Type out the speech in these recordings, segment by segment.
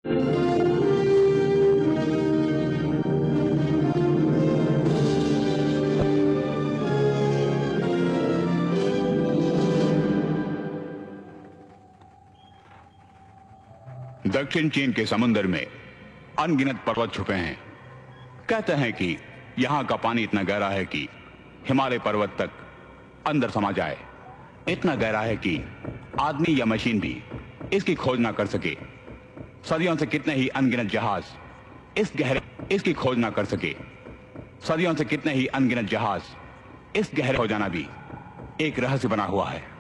दक्षिण चीन के समुद्र में अनगिनत पर्वत छुपे हैं। कहते हैं कि यहां का पानी इतना गहरा है कि हिमालय पर्वत तक अंदर समा जाए। इतना गहरा है कि आदमी या मशीन भी इसकी खोज ना कर सके। सदियों से कितने ही अनगिनत जहाज इसकी खोज ना कर सके। सदियों से कितने ही अनगिनत जहाज इस गहरे हो जाना भी एक रहस्य बना हुआ है।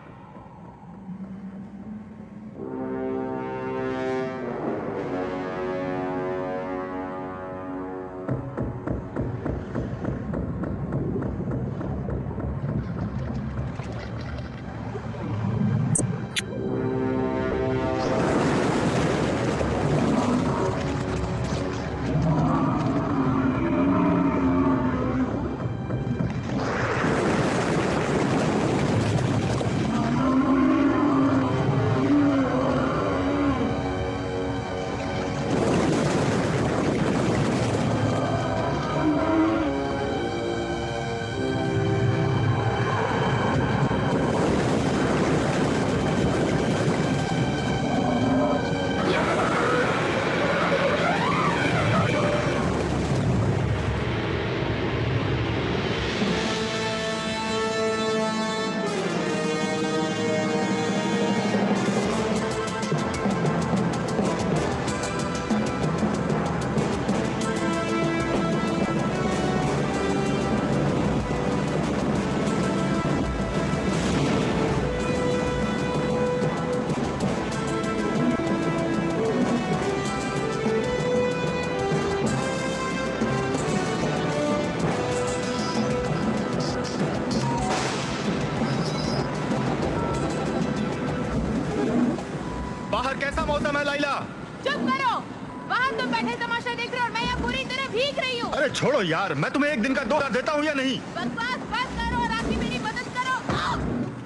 छोड़ो यार, मैं तुम्हें एक दिन का 2,000 देता हूँ या नहीं? बकवास बस करो और आके मेरी मदद करो।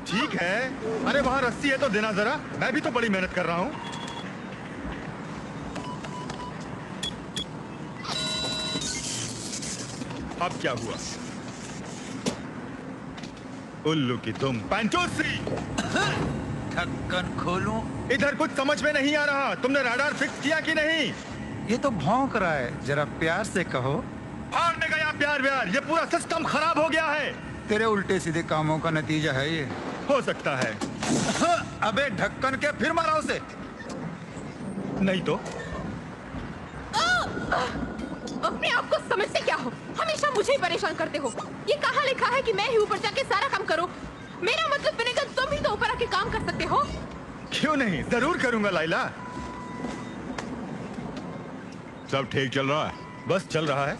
ठीक है, अरे वहाँ रस्सी है तो देना जरा, मैं भी तो बड़ी मेहनत कर रहा हूँ। अब क्या हुआ? उल्लू की तुम पैंचोसी। ढक्कन खोलूं? इधर कुछ समझ में नहीं आ रहा। तुमने राडार फिक्स किया कि नहीं? ये तो भौंक रहा है, जरा प्यार से कहो। भागने गया प्यार व्यार, ये पूरा सिस्टम खराब हो गया है। तेरे उल्टे सीधे कामों का नतीजा है ये। हो सकता है। अबे ढक्कन के फिर मारा उसे। नहीं तो अपने आप को समझते क्या हो? हमेशा मुझे ही परेशान करते हो। ये कहाँ लिखा है कि मैं ही ऊपर जाके सारा काम करूं? मेरा मतलब बनेगा तुम ही तो ऊपर आके काम कर सकते हो। क्यों नहीं, जरूर करूंगा लाइला। सब ठीक चल रहा है? बस चल रहा है।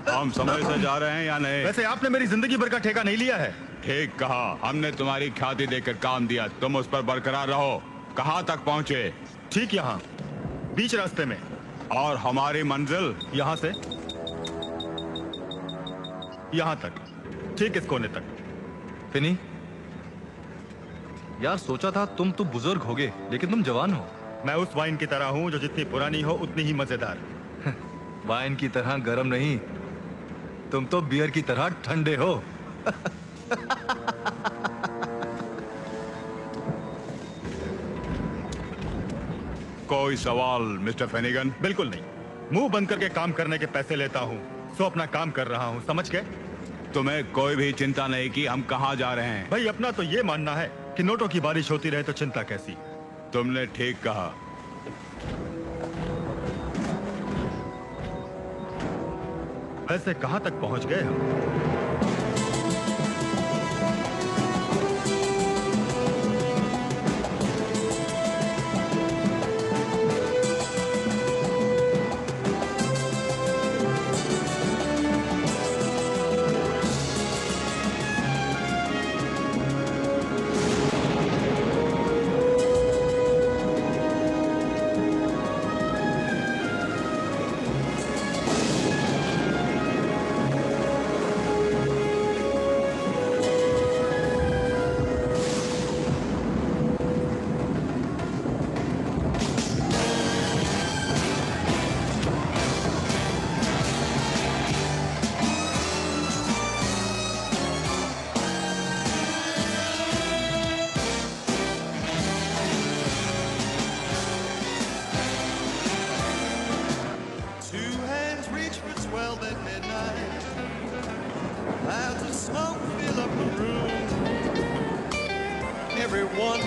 हम समय से जा रहे हैं या नहीं? वैसे आपने मेरी जिंदगी भर का ठेका नहीं लिया है। ठीक कहा, हमने तुम्हारी ख्याति देकर काम दिया, तुम उस पर बरकरार रहो। कहाँ तक पहुँचे? ठीक यहाँ, बीच रास्ते में। और हमारी मंजिल? यहाँ से यहाँ तक, ठीक इस कोने तक। फिनी, यार सोचा था तुम तो बुजुर्ग होगे, लेकिन तुम जवान हो। मैं उस वाइन की तरह हूँ जो जितनी पुरानी हो उतनी ही मजेदार। वाइन की तरह गर्म नहीं, तुम तो बियर की तरह ठंडे हो। कोई सवाल मिस्टर फेनिगन? बिल्कुल नहीं, मुंह बंद करके काम करने के पैसे लेता हूँ, सो अपना काम कर रहा हूँ, समझ गए? तुम्हें कोई भी चिंता नहीं कि हम कहाँ जा रहे हैं? भाई अपना तो ये मानना है कि नोटों की बारिश होती रहे तो चिंता कैसी। तुमने ठीक कहा। वैसे कहाँ तक पहुँच गए हम?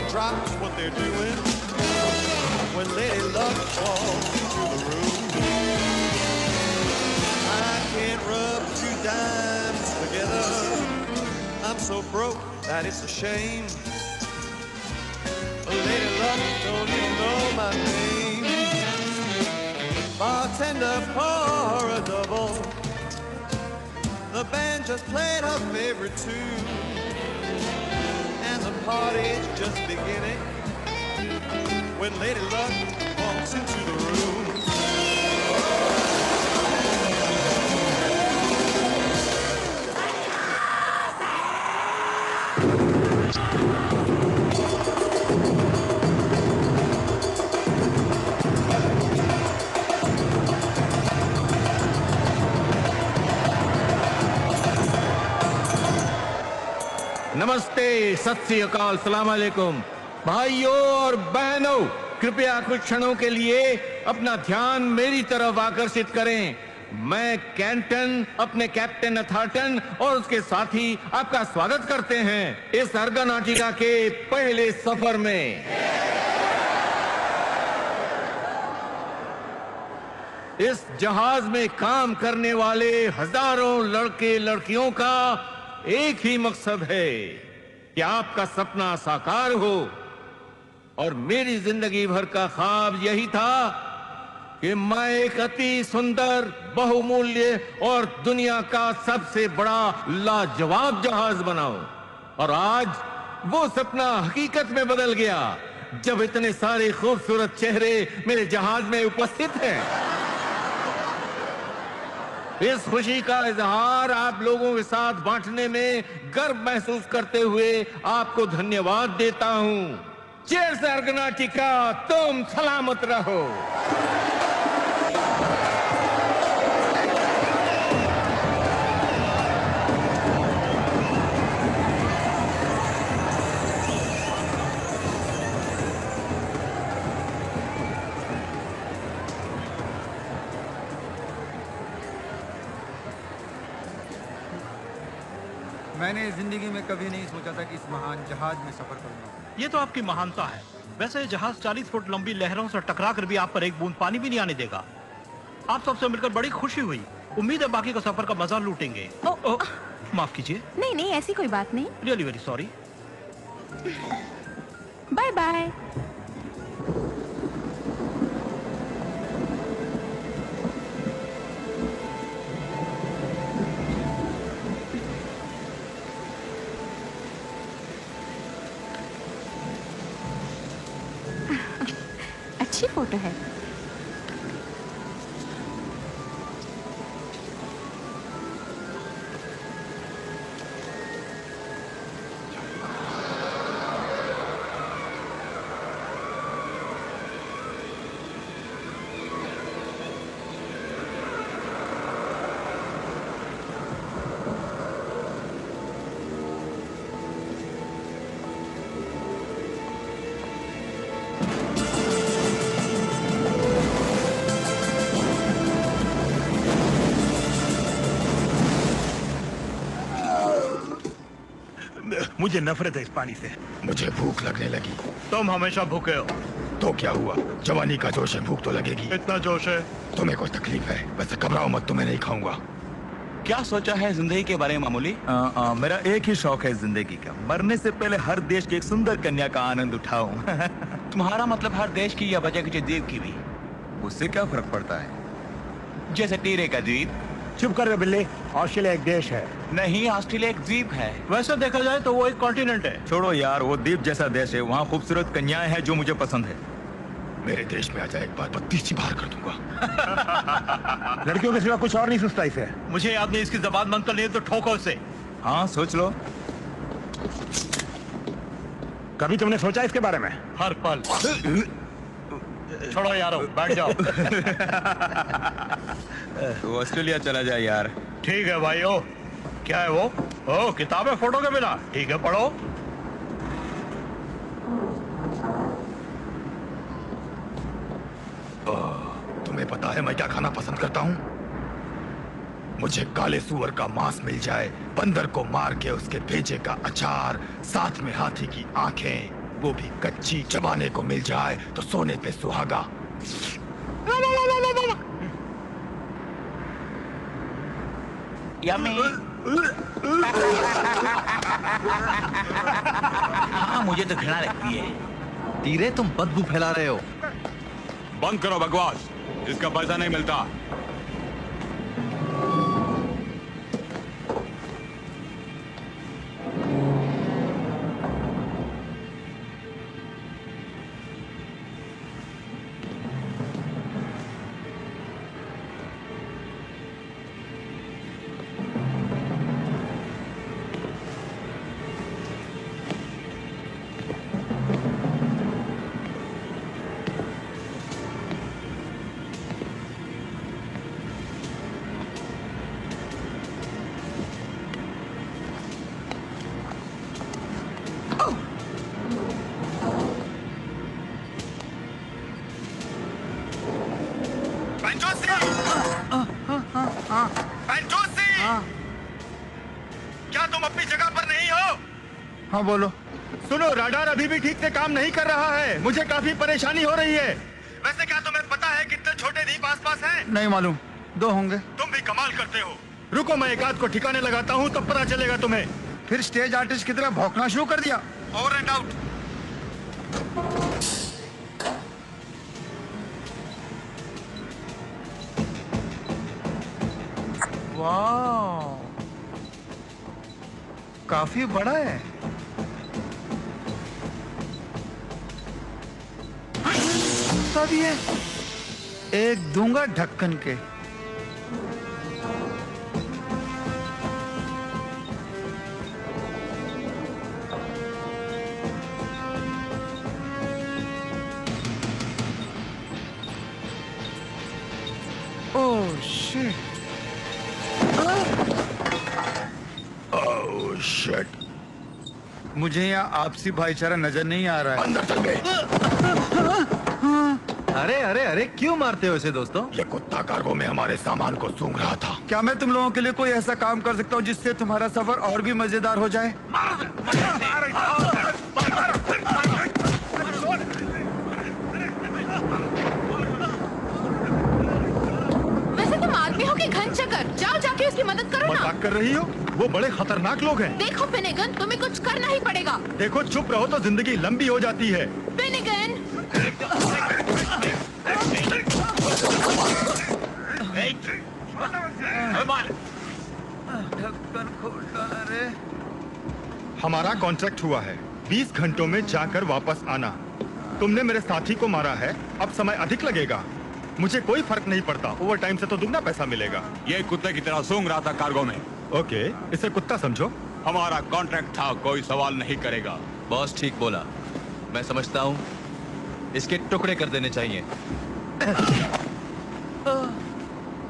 drops what they're doing when Lady Luck walks into the room. I can't rub two dimes together. I'm so broke that it's a shame. Lady Luck don't even know my name. Bartender, pour a double. The band just played her favorite tune, and the party's just beginning when Lady Luck walks into the room. नमस्ते, सत श्री अकाल, सलाम अलैकुम। भाइयों और बहनों, कृपया कुछ क्षणों के लिए अपना ध्यान मेरी तरफ आकर्षित करें। मैं कैंटन अपने कैप्टन अथार्टन और उसके साथी आपका स्वागत करते हैं इस अर्गनाटिका के पहले सफर में। इस जहाज में काम करने वाले हजारों लड़के लड़कियों का एक ही मकसद है कि आपका सपना साकार हो, और मेरी जिंदगी भर का ख्वाब यही था कि मैं एक अति सुंदर, बहुमूल्य और दुनिया का सबसे बड़ा लाजवाब जहाज बनाऊं। और आज वो सपना हकीकत में बदल गया जब इतने सारे खूबसूरत चेहरे मेरे जहाज में उपस्थित हैं। इस खुशी का इजहार आप लोगों के साथ बांटने में गर्व महसूस करते हुए आपको धन्यवाद देता हूं। चीयर्स अर्गनाटिका, तुम सलामत रहो। मैंने जिंदगी में कभी नहीं सोचा था कि इस महान जहाज में सफर करूंगा। ये तो आपकी महानता है। वैसे जहाज 40 फुट लंबी लहरों से टकरा कर भी आप पर एक बूंद पानी भी नहीं आने देगा। आप सबसे मिलकर बड़ी खुशी हुई। उम्मीद है बाकी का सफर का मजा लूटेंगे। माफ कीजिए। नहीं नहीं, ऐसी कोई बात नहीं। Really very sorry. Bye bye. अच्छी फोटो है। मुझे नफरत है इस पानी से। मुझे भूख लगने लगी। तुम हमेशा भूखे हो। तो क्या हुआ, जवानी का जोश है, भूख तो लगेगी। इतना जोश है? तुम्हें कोई तकलीफ है? वैसे घबराओ मत, तुम्हें नहीं खाऊंगा। क्या सोचा है जिंदगी के बारे में मामूली? मेरा एक ही शौक है जिंदगी का, मरने से पहले हर देश की एक सुंदर कन्या का आनंद उठाऊं। तुम्हारा मतलब हर देश की या बचा के द्वीप की भी? उससे क्या फर्क पड़ता है? जैसे टीरे का द्वीप। चुप कर बिल्ली, ऑस्ट्रेलिया एक देश है। नहीं, ऑस्ट्रेलिया एक द्वीप है। वैसे देखा जाए तो वो एक कॉन्टिनेंट है। छोड़ो यार, वो द्वीप जैसा देश है, वहाँ खूबसूरत कन्याएं हैं जो मुझे पसंद है। मेरे देश में आ जाए एक बार, 32 बार कर दूंगा। लड़कियों के सिवा कुछ और नहीं सोचता इसे। मुझे याद नहीं, इसकी जबान बंद कर ली तो ठोको इसे। हाँ सोच लो। कभी तुमने सोचा इसके बारे में? हर पल। छोड़ो यारो, बैठ जाओ। तो ऑस्ट्रेलिया चला जाए यार। ठीक है भाई। ओ क्या है वो? ओ किताबें फोटो के बिना। ठीक है, पढ़ो। तुम्हें पता है मैं क्या खाना पसंद करता हूँ? मुझे काले सुअर का मांस मिल जाए, बंदर को मार के उसके भेजे का अचार, साथ में हाथी की आंखें, वो भी कच्ची चबाने को मिल जाए तो सोने पे सुहागा। यम्मी। हाँ मुझे तो घृणा लगती है। तीरे तुम बदबू फैला रहे हो। बंद करो बकवास, इसका पैसा नहीं मिलता। क्या तुम अपनी जगह पर नहीं हो? हाँ बोलो। सुनो, राडार अभी भी ठीक से काम नहीं कर रहा है। मुझे काफी परेशानी हो रही है। वैसे क्या तुम्हें पता है कितने छोटे द्वीप आसपास हैं? नहीं मालूम, 2 होंगे। तुम भी कमाल करते हो। रुको, मैं एक आध को ठिकाने लगाता हूँ, तब पता चलेगा तुम्हें। फिर स्टेज आर्टिस्ट की तरह भौंकना शुरू कर दिया। Over and out. वाह, काफी बड़ा है। सब ये एक दूंगा ढक्कन के। Oh shit. Oh shit. मुझे यहाँ आपसी भाईचारा नजर नहीं आ रहा है। अंदर चल गए। अरे अरे अरे क्यों मारते हो इसे दोस्तों? ये कुत्ता कार्गो में हमारे सामान को सूंघ रहा था। क्या मैं तुम लोगों के लिए कोई ऐसा काम कर सकता हूँ जिससे तुम्हारा सफर और भी मजेदार हो जाए? वैसे तुम आदमी हो कि घन चक्कर? जाओ जाके उसकी मदद करो ना। मजाक कर रही हो? वो बड़े खतरनाक लोग हैं। देखो फिनेगन, तुम्हें कुछ करना ही पड़ेगा। देखो, चुप रहो तो जिंदगी लंबी हो जाती है। फिनेगन, ढक्कन खोल डाला रे। हमारा कॉन्ट्रैक्ट हुआ है 20 घंटों में जाकर वापस आना। तुमने मेरे साथी को मारा है, अब समय अधिक लगेगा। मुझे कोई फर्क नहीं पड़ता, ओवर टाइम से तो दुगना पैसा मिलेगा। ये कुत्ते की तरह सूंघ रहा था कार्गो में। ओके, इसे कुत्ता समझो। हमारा कॉन्ट्रैक्ट था, कोई सवाल नहीं करेगा। बॉस ठीक बोला, मैं समझता हूँ इसके टुकड़े कर देने चाहिए।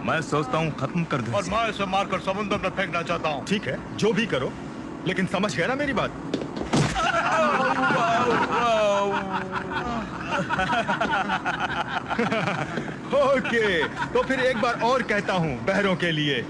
मैं सोचता हूँ खत्म कर दूं। और मैं इसे मारकर समुद्र में फेंकना चाहता हूँ। ठीक है, जो भी करो, लेकिन समझ गया ना मेरी बात? ओके, तो फिर एक बार और कहता हूँ बहरों के लिए।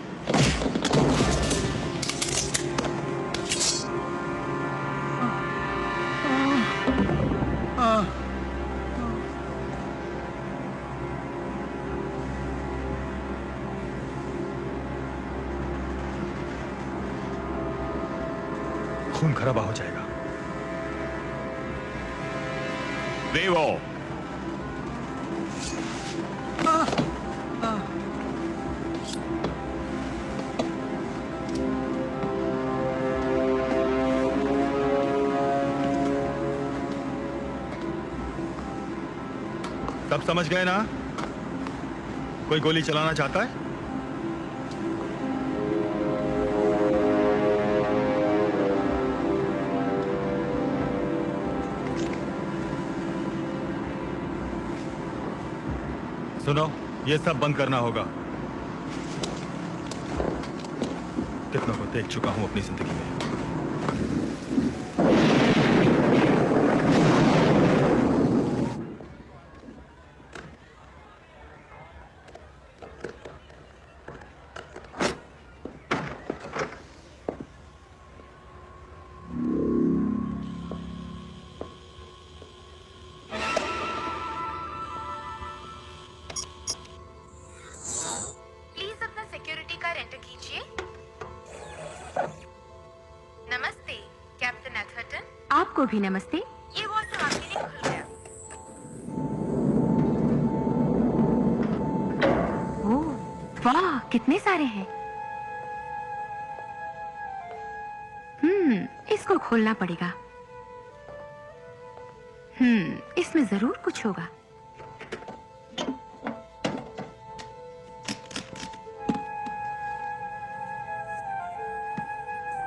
खून खराबा हो जाएगा। देवो, सब समझ गए ना? कोई गोली चलाना चाहता है? सुनो, ये सब बंद करना होगा। कितनों को देख चुका हूं अपनी जिंदगी में। आपको भी नमस्ते। ये वॉशरूम आपके लिए खुल गया। ओह वाह, कितने सारे हैं। इसको खोलना पड़ेगा। इसमें जरूर कुछ होगा।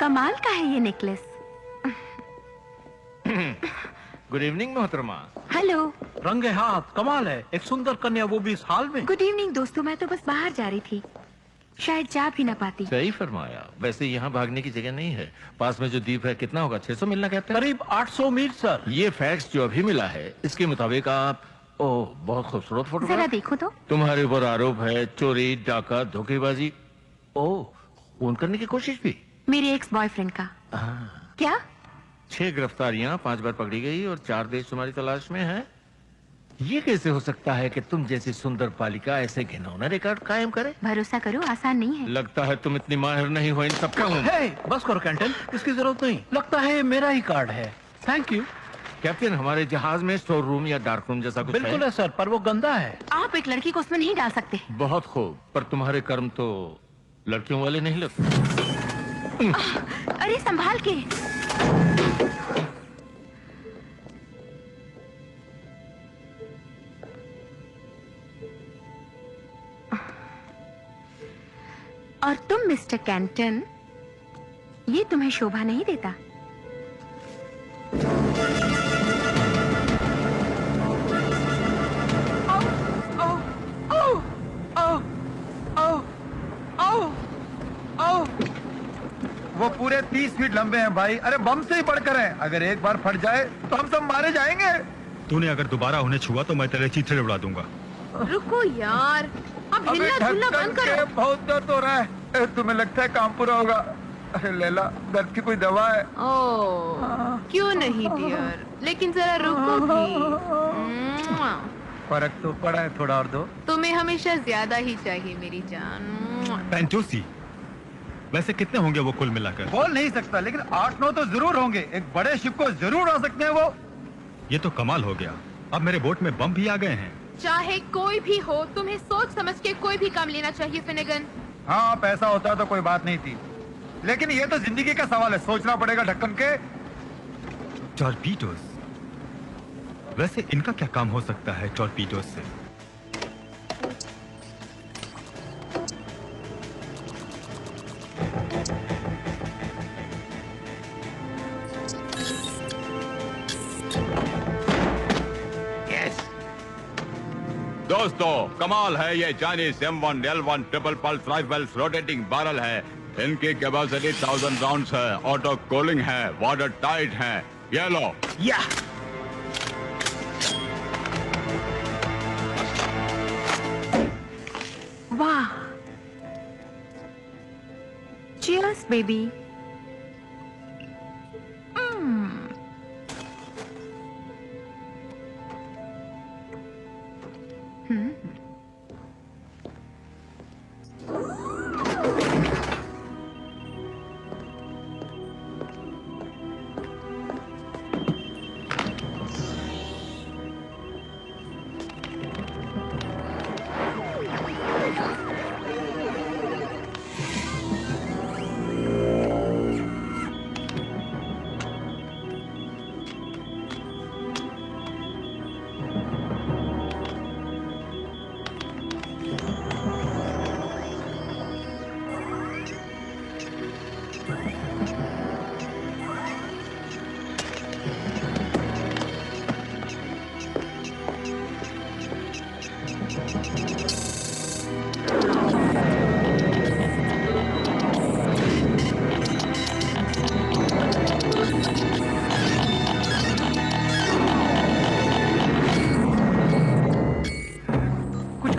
कमाल का है ये नेकलेस। गुड इवनिंग मोहतरमा। हेलो। रंगे हाथ कमाल है, एक सुंदर कन्या, वो भी इस हाल में। गुड इवनिंग दोस्तों, मैं तो बस बाहर जा रही थी, शायद जा भी ना पाती। सही फरमाया। वैसे यहाँ भागने की जगह नहीं है। पास में जो द्वीप है कितना होगा, 600 मील ना कहते हैं? करीब 800 मील सर। ये फैक्ट्स जो अभी मिला है इसके मुताबिक आप ओह बहुत खूबसूरत फोटो। जरा देखो तो। तुम्हारे ऊपर आरोप है चोरी, डाका, धोखेबाजी। ओह, फोन करने की कोशिश भी। मेरे एक्स बॉयफ्रेंड का। क्या? 6 गिरफ्तारियां, 5 बार पकड़ी गई और 4 देश तुम्हारी तलाश में है। ये कैसे हो सकता है कि तुम जैसी सुंदर बालिका ऐसे घिनौना रिकॉर्ड कायम करे? भरोसा करो, आसान नहीं है। लगता है तुम इतनी माहिर नहीं हो इन सब का। बस करो कैंटन, इसकी जरूरत नहीं। लगता है ये मेरा ही कार्ड है। Thank you captain. हमारे जहाज में स्टोर रूम या डार्क रूम जैसा कुछ बिल्कुल है सर, पर वो गंदा है। आप एक लड़की को उसमें नहीं डाल सकते। बहुत खूब, पर तुम्हारे कर्म तो लड़कियों वाले नहीं लगते। अरे संभाल के। और तुम मिस्टर कैंटन, ये तुम्हें शोभा नहीं देता। वो पूरे 30 फीट लंबे हैं भाई। अरे बम से ही बढ़कर हैं। अगर एक बार फट जाए तो हम सब मारे जाएंगे। तूने अगर दोबारा उन्हें छुआ तो मैं तेरे चीथड़े उड़ा दूंगा। रुको यार, अब हिलना झुलना बंद करो। बहुत दर्द हो रहा है। तुम्हें लगता है काम पूरा होगा? अरे लैला, दर्द की कोई दवा है? ओह, क्यों नहीं डियर, लेकिन जरा रुको भी। फर्क तो पड़ा है, थोड़ा और दो। तुम्हें हमेशा ज्यादा ही चाहिए मेरी जान। पेंटोसी, वैसे कितने होंगे वो कुल मिलाकर? बोल नहीं सकता, लेकिन 8-9 तो जरूर होंगे। एक बड़े शिप को जरूर आ सकते हैं वो। ये तो कमाल हो गया। अब मेरे बोट में बम भी आ गए हैं। चाहे कोई भी हो, तुम्हें सोच समझ के कोई भी काम लेना चाहिए फिनेगन। हाँ, पैसा होता तो कोई बात नहीं थी, लेकिन ये तो जिंदगी का सवाल है। सोचना पड़ेगा ढक्कन के। टॉर्पीडोज, वैसे इनका क्या काम हो सकता है टॉर्पीडोज से? दोस्तों, कमाल है ये Chinese M1 L1 triple pulse rifles rotating barrel है। इनकी कैपेसिटी 1000 राउंड्स है, ऑटो कूलिंग है, वाटर टाइट है। ये लो। या वाह, चीयर्स बेबी।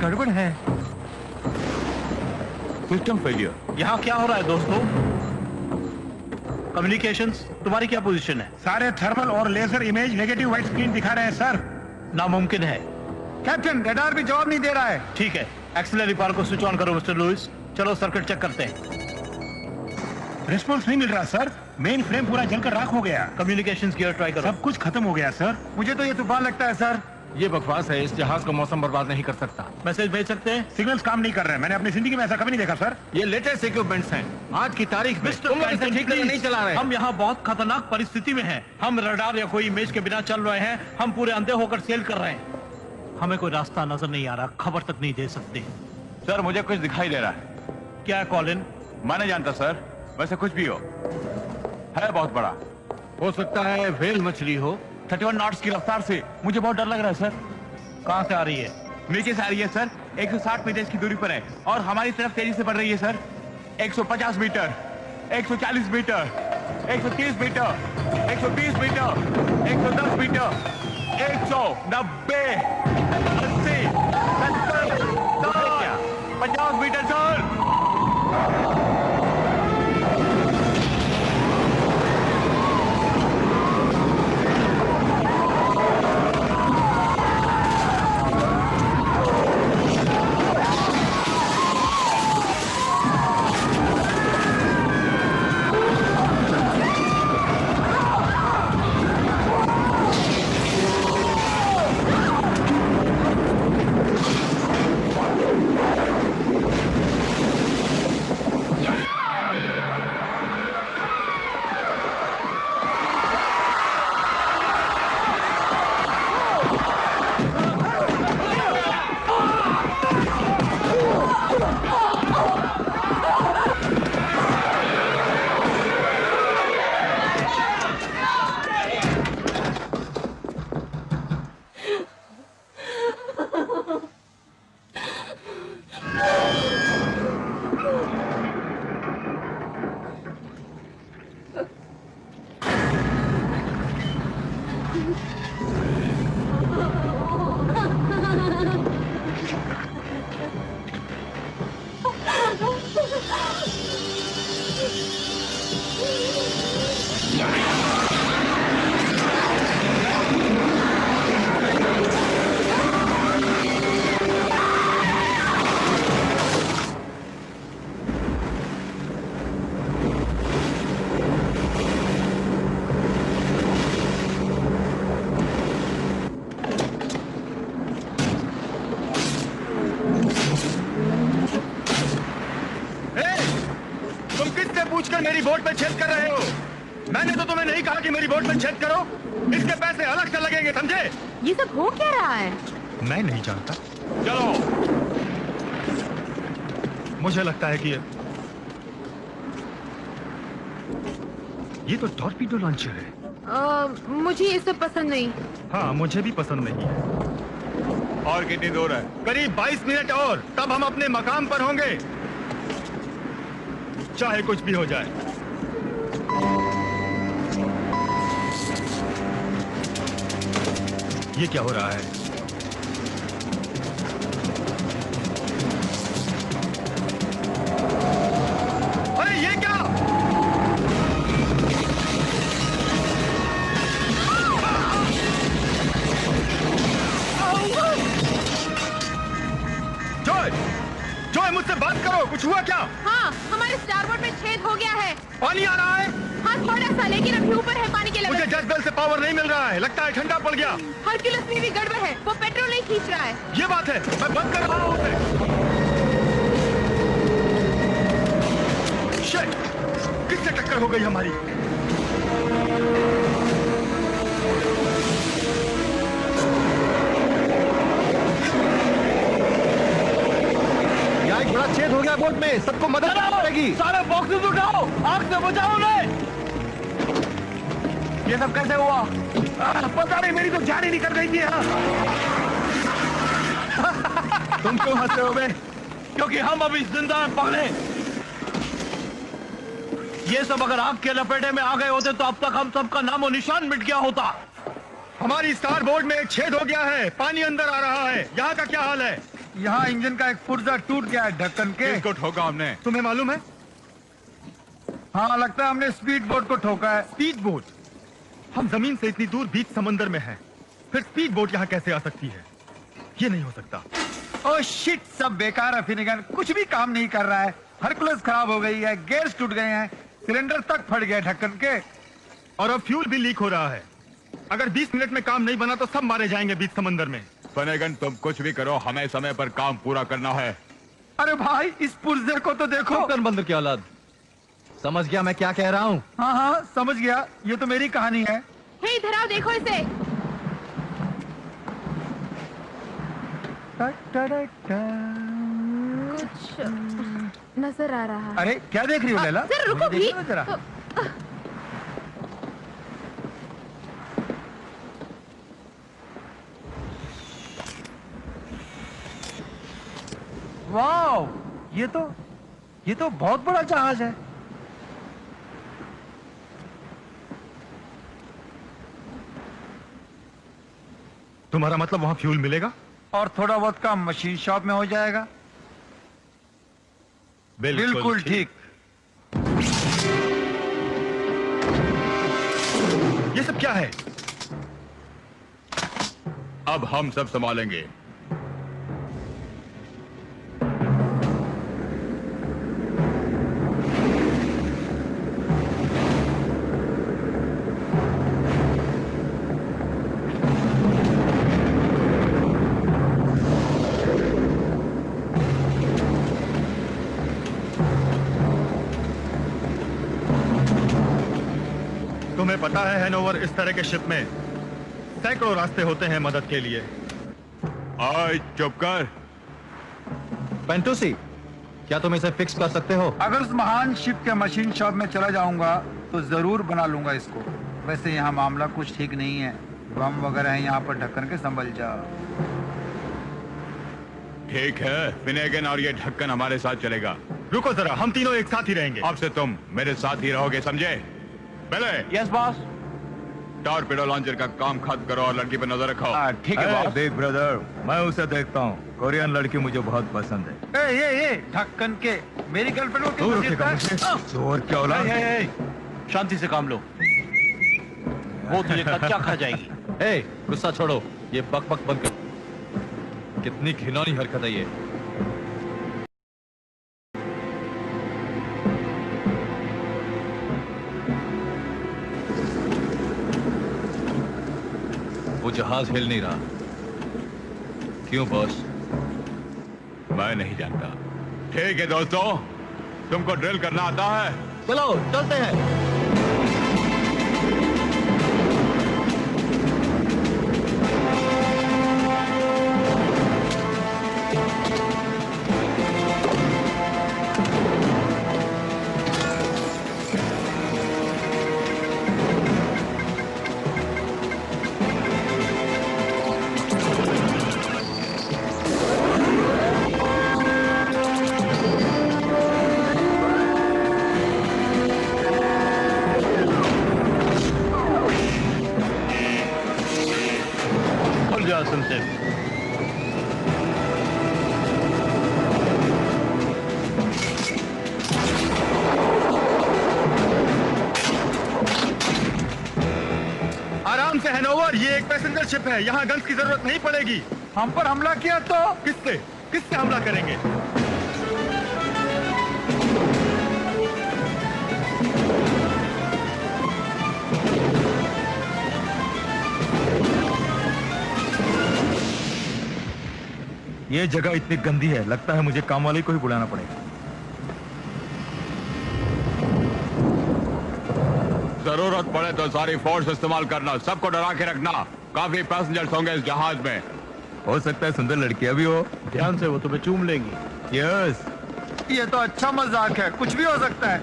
गड़बड़ है। System failure. यहाँ क्या हो रहा है दोस्तों? कम्युनिकेशंस, तुम्हारी क्या पोजीशन है? सारे थर्मल और laser image negative white screen दिखा रहे हैं सर। नामुमकिन है कैप्टन, रडार भी जवाब नहीं दे रहा है। ठीक है, एक्सिलरी पावर को स्विच ऑन करो मिस्टर लुइस। चलो सर्किट चेक करते हैं। रिस्पॉन्स नहीं मिल रहा सर। मेन फ्रेम पूरा जलकर राख हो गया। कम्युनिकेशंस गियर ट्राई करो। सब कुछ खत्म हो गया सर। मुझे तो ये तूफान लगता है सर। ये बकवास है, इस जहाज को मौसम बर्बाद नहीं कर सकता। मैसेज भेज सकते हैं? सिग्नल्स काम नहीं कर रहे हैं। मैंने अपनी जिंदगी में ऐसा कभी नहीं देखा सर। ये लेटेस्ट इक्विपमेंट्स हैं। आज की तारीख में तुम लोग इसे ठीक तरह नहीं चला रहे। हम यहाँ बहुत खतरनाक परिस्थिति में हैं। हम रडार या कोई इमेज के बिना चल रहे हैं। हम पूरे अंधे होकर सेल कर रहे हैं। हमें कोई रास्ता नजर नहीं आ रहा, खबर तक नहीं दे सकते। सर मुझे कुछ दिखाई दे रहा है। क्या है कॉलिन? मैं नहीं जानता सर, वैसे कुछ भी हो, है बहुत बड़ा। हो सकता है व्हेल मछली हो। 31 नॉट्स की रफ्तार से मुझे बहुत डर लग रहा है सर। कहाँ से आ रही है? नीचे से आ रही है सर। 160 मीटर की दूरी पर है और हमारी तरफ तेजी से बढ़ रही है sir. 150 meter, 140 meter, 130 meter, 120 meter, 110 meter, 190, 80, 70, 50 meter sir. मेरी बोट में छेद कर रहे हो। मैंने तो तुम्हें नहीं कहा कि मेरी बोट में छेद करो। इसके पैसे अलग से लगेंगे, समझे? ये सब हो क्या रहा है? मैं नहीं जानता। चलो, मुझे लगता है कि ये तो टॉर्पीडो लॉन्चर है। मुझे ये सब पसंद नहीं। हाँ, मुझे भी पसंद नहीं है। और कितनी दूर है? करीब 22 मिनट और, तब हम अपने मकाम पर होंगे, चाहे कुछ भी हो जाए। ये क्या हो रहा है? अरे ये क्या? जॉय, मुझसे बात करो, कुछ हुआ क्या? हाँ, हमारे स्टारबोर्ड में छेद हो गया है। पानी आ रहा है? हाँ, थोड़ा सा, लेकिन अभी ऊपर है पानी के लेवल। मुझे जस्ट बेल से पावर नहीं मिल रहा है, लगता है ठंडा पड़ गया। हरक्यूलिस में भी गड़बड़ है, वो पेट्रोल नहीं खींच रहा है। ये बात है, मैं बंद कर रहा हूँ उसे। शिट! किससे टक्कर हो गई हमारी? यहाँ एक बड़ा छेद हो गया बोट में, सबको मदद करनी पड़ेगी। सारे बॉक्सेस उठाओ, आग से बचाओ उन्हें। ये सब कैसे हुआ? पता नहीं, मेरी तो जान ही निकल गई थी यहाँ। तुम क्यों हंस रहे हो बे? क्योंकि हम अभी जिंदा हैं पगले। ये सब अगर आग के लपेटे में आ गए होते तो अब तक हम सबका नामो निशान मिट गया होता। हमारी स्टार बोर्ड में एक छेद हो गया है, पानी अंदर आ रहा है। यहाँ का क्या हाल है? यहाँ इंजन का एक पुर्जा टूट गया है ढक्कन के। किसको ठोका हमने? तुम्हें मालूम है? हाँ, लगता है हमने स्पीड बोट को ठोका है। Speed boat? हम जमीन से इतनी दूर बीच समंदर में हैं, फिर स्पीड बोट यहाँ कैसे आ सकती है? ये नहीं हो सकता। ओह शिट, सब बेकार है फिनिगन, कुछ भी काम नहीं कर रहा है। हरकुलस खराब हो गई है, गेयर्स टूट गए हैं, सिलेंडर तक फट गया ढक्कन के। और अब फ्यूल भी लीक हो रहा है। अगर 20 मिनट में काम नहीं बना तो सब मारे जाएंगे बीच समंदर में। फनेगन, तुम कुछ भी करो, हमें समय पर काम पूरा करना है। अरे भाई, इस पुर्जे को तो देखो। बंदर की औलाद, समझ गया मैं क्या कह रहा हूँ? हाँ हाँ समझ गया, ये तो मेरी कहानी है। हे इधर आओ, देखो इसे। कुछ नजर आ रहा है। अरे क्या देख रही हो लैला? जरा रुको मुझे भी। देखने दो जरा। वाओ, ये तो बहुत बड़ा जहाज है। तुम्हारा मतलब वहां फ्यूल मिलेगा? और थोड़ा बहुत काम मशीन शॉप में हो जाएगा। बिल्कुल ठीक। ये सब क्या है? अब हम सब संभालेंगे। तुम्हें पता है हैनोवर, इस तरह के शिप में सैकड़ों रास्ते होते हैं मदद के लिए। आज चुप कर। पेंटूसी, क्या तुम इसे फिक्स कर सकते हो? अगर उस महान शिप के मशीन शॉप में चला जाऊंगा तो जरूर बना लूंगा इसको। वैसे यहाँ मामला कुछ ठीक नहीं है, बम वगैरह है यहाँ पर, ढक्कन के संभल जा। ठीक है, फिनेगन और ये ढक्कन हमारे साथ चलेगा। रुको जरा, हम तीनों एक साथ ही रहेंगे। अब से तुम मेरे साथ ही रहोगे, समझे? पहले यस बॉस। टॉर्पेडो लॉन्चर का काम खत्म करो और लड़की पर नजर रखो। ठीक है बॉस। बिग ब्रदर, मैं उसे देखता हूँ। कोरियन लड़की मुझे बहुत पसंद है। ये ढक्कन के, मेरी गर्लफ्रेंड को दूर किस रखेगा वजह से- मुझे। चोर क्या औलाद। शांति से काम लो, वो तुझे कच्चा खा जाएगी। ए, गुस्सा छोड़ो, ये बक बक बंद कर। कितनी घिनौनी हरकत है ये। वो जहाज हिल नहीं रहा। क्यों बॉस? मैं नहीं जानता। ठीक है दोस्तों, तुमको ड्रिल करना आता है? चलो चलते हैं। सुनते आराम से हैनोवर, ये एक पैसेंजर शिप है, यहाँ गन्स की जरूरत नहीं पड़ेगी। हम पर हमला किया तो? किससे हमला करेंगे? ये जगह इतनी गंदी है, लगता है मुझे काम वाले को ही बुलाना पड़ेगा। जरूरत पड़े तो सारी फोर्स इस्तेमाल करना, सबको डरा के रखना। काफी पैसेंजर्स होंगे इस जहाज में। हो सकता है सुंदर लड़कियां भी हो। ध्यान से, वो तुम्हें चूम लेंगी। यस, ये तो अच्छा मजाक है, कुछ भी हो सकता है।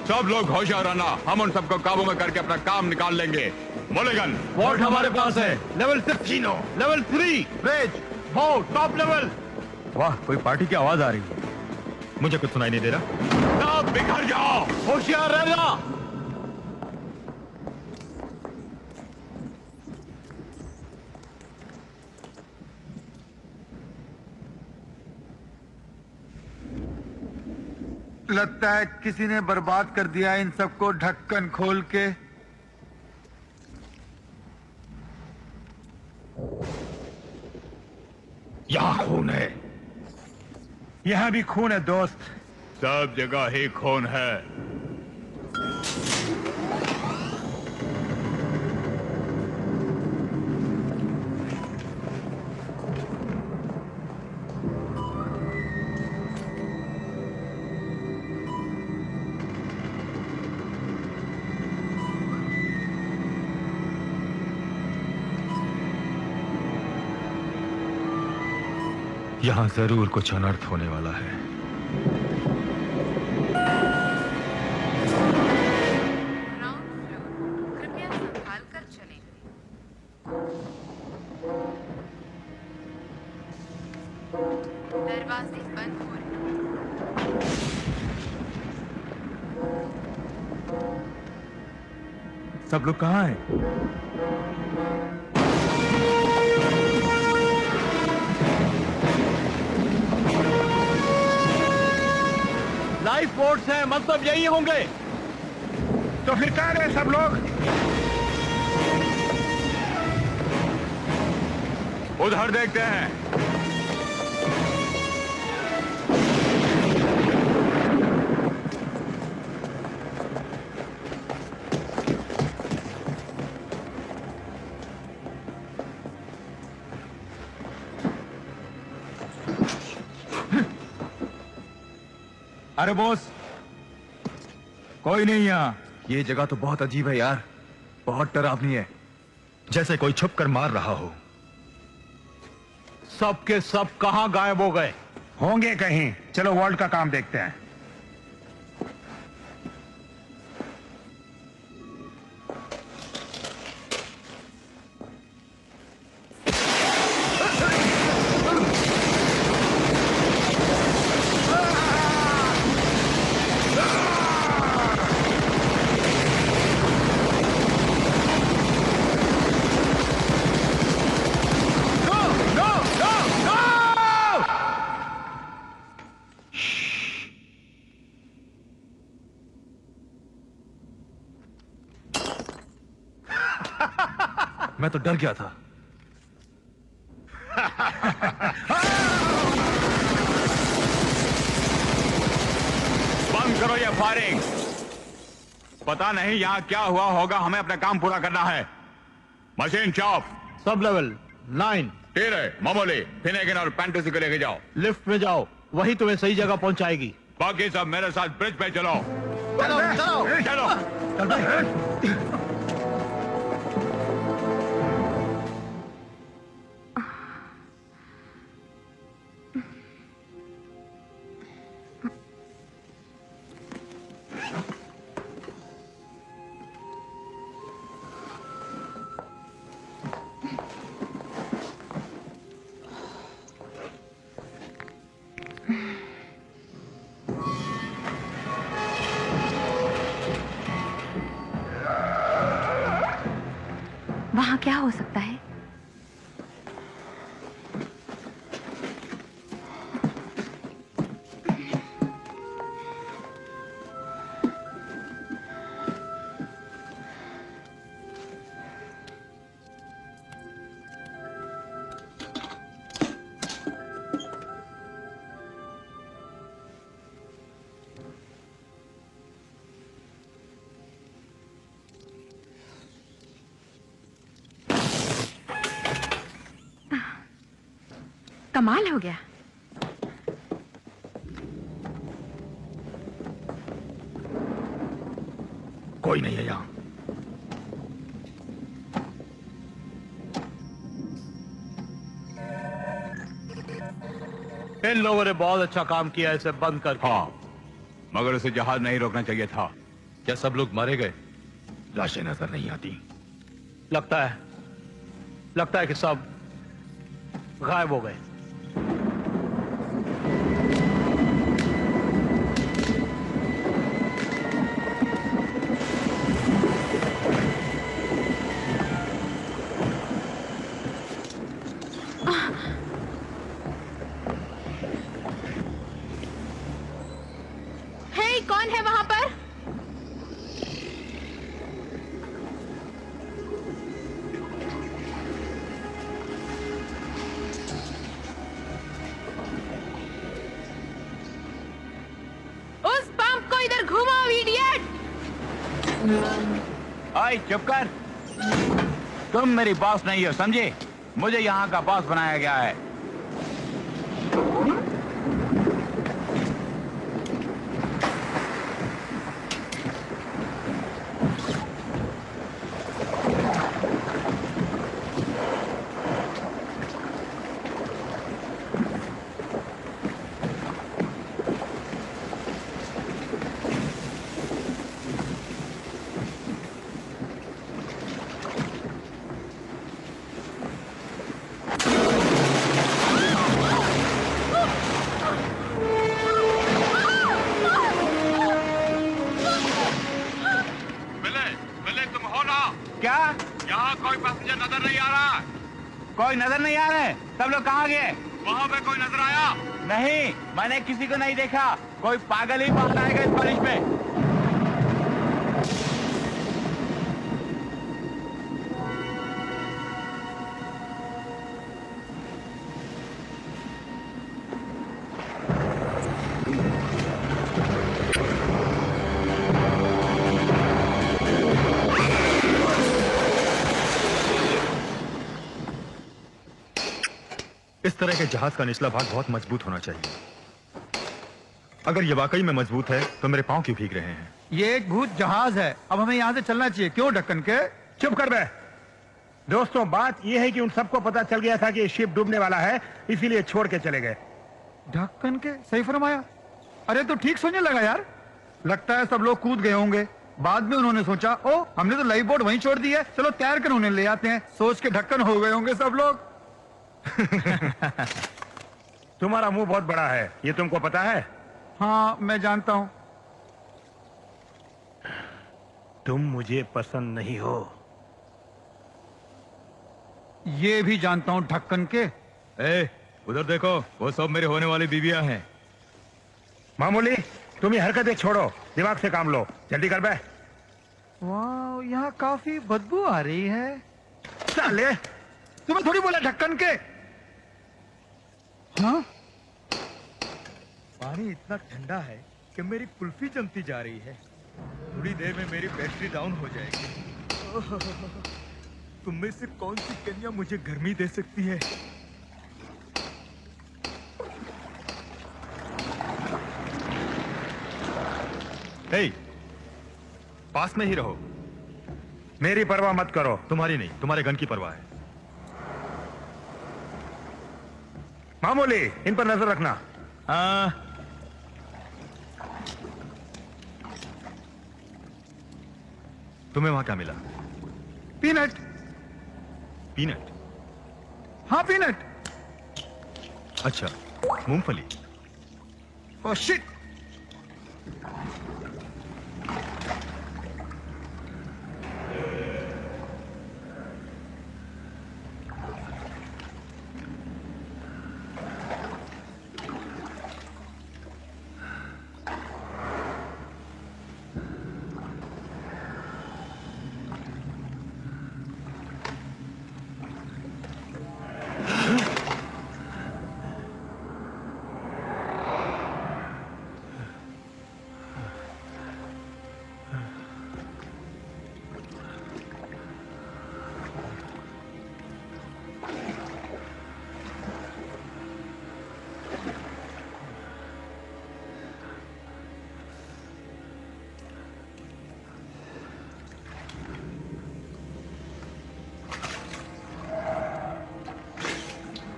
सब लोग होशियार रहना, हम उन सबको काबू में करके अपना काम निकाल लेंगे। मोलेगन, वॉल्ट हमारे पास है। लेवल 16, लेवल 3, ब्रिज, हो टॉप लेवल। वाह, कोई पार्टी की आवाज आ रही है। मुझे कुछ सुनाई नहीं दे रहा। सब बिखर जाओ, होशियार रहना। लगता है किसी ने बर्बाद कर दिया इन सबको ढक्कन खोल के। यहाँ खून है। यहाँ भी खून है दोस्त। सब जगह ही खून है। यहां जरूर कुछ अनर्थ होने वाला है। कृपया संभाल कर चलें। दरवाजे बंद हो रहे। सब लोग कहाँ हैं? लाइफ बोट्स हैं, मतलब यही होंगे। तो फिर कहाँ गए सब लोग? उधर देखते हैं। अरे बॉस, कोई नहीं यहाँ। ये जगह तो बहुत अजीब है यार, बहुत डरावनी है, जैसे कोई छुप कर मार रहा हो। सब के सब कहां गायब हो गए? होंगे कहीं। चलो वर्ल्ड का काम देखते हैं। मैं तो डर गया था। बंद करो ये फायरिंग। पता नहीं यहाँ क्या हुआ होगा, हमें अपना काम पूरा करना है। Machine chop. Sub level 9। ठीक है मामूली। फिनेगन और पैंटेसी को लेके जाओ। लिफ्ट में जाओ, वही तुम्हें सही जगह पहुंचाएगी। बाकी सब मेरे साथ ब्रिज पे चलो। चलो चलो चलो। वहां क्या हो सकता है? कमाल हो गया। कोई नहीं है यहाँ। इन लोगों ने बहुत अच्छा काम किया इसे बंद करके। हाँ, मगर उसे जहाज नहीं रोकना चाहिए था। क्या सब लोग मारे गए? लाशें नजर नहीं आती। लगता है कि सब गायब हो गए। हे, कौन है वहां पर? ओए चुप कर। तुम मेरी बॉस नहीं हो, समझे? मुझे यहाँ का बॉस बनाया गया है। कोई नजर नहीं आ रहे? सब लोग कहाँ गए? वहाँ पे कोई नजर आया? नहीं, मैंने किसी को नहीं देखा। कोई पागल ही बाहर आएगा इस बारिश में। इस तरह के जहाज का निचला भाग बहुत मजबूत होना चाहिए। अगर ये वाकई में मजबूत है तो मेरे पांव क्यों भीग रहे हैं? ये एक भूत जहाज है, अब हमें यहाँ से चलना चाहिए। क्यों ढक्कन के? चुप कर बे। दोस्तों, बात यह है कि उन सबको पता चल गया था कि शिप डूबने वाला है, इसीलिए छोड़ के चले गए। ढक्कन के? सही फरमाया। अरे तो ठीक सोचने लगा यार। लगता है सब लोग कूद गए होंगे। बाद में उन्होंने सोचा, ओ हमने तो लाइफ बोट वहीं छोड़ दी है, चलो तैर कर उन्हें ले आते हैं। सोच के ढक्कन हो गए होंगे सब लोग। तुम्हारा मुंह बहुत बड़ा है, ये तुमको पता है? हाँ, मैं जानता हूँ। तुम मुझे पसंद नहीं हो। ये भी जानता हूँ ढक्कन के। उधर देखो, वो सब मेरे होने वाली बीवियां हैं। मामूली, तुम ये हरकतें छोड़ो, दिमाग से काम लो। जल्दी कर बे। वाह, यहाँ काफी बदबू आ रही है। चले, तुम्हें थोड़ी बोला ढक्कन के। हाँ? पानी इतना ठंडा है कि मेरी कुल्फी जमती जा रही है। थोड़ी देर में मेरी बैटरी डाउन हो जाएगी। तुम में से कौन सी कन्या मुझे गर्मी दे सकती है? हे, पास में ही रहो। मेरी परवाह मत करो। तुम्हारी नहीं, तुम्हारे गन की परवाह है। मामूली, इन पर नजर रखना। तुम्हें वहां क्या मिला? पीनट। पीनट? हाँ, पीनट। अच्छा, मूंगफली। Oh shit.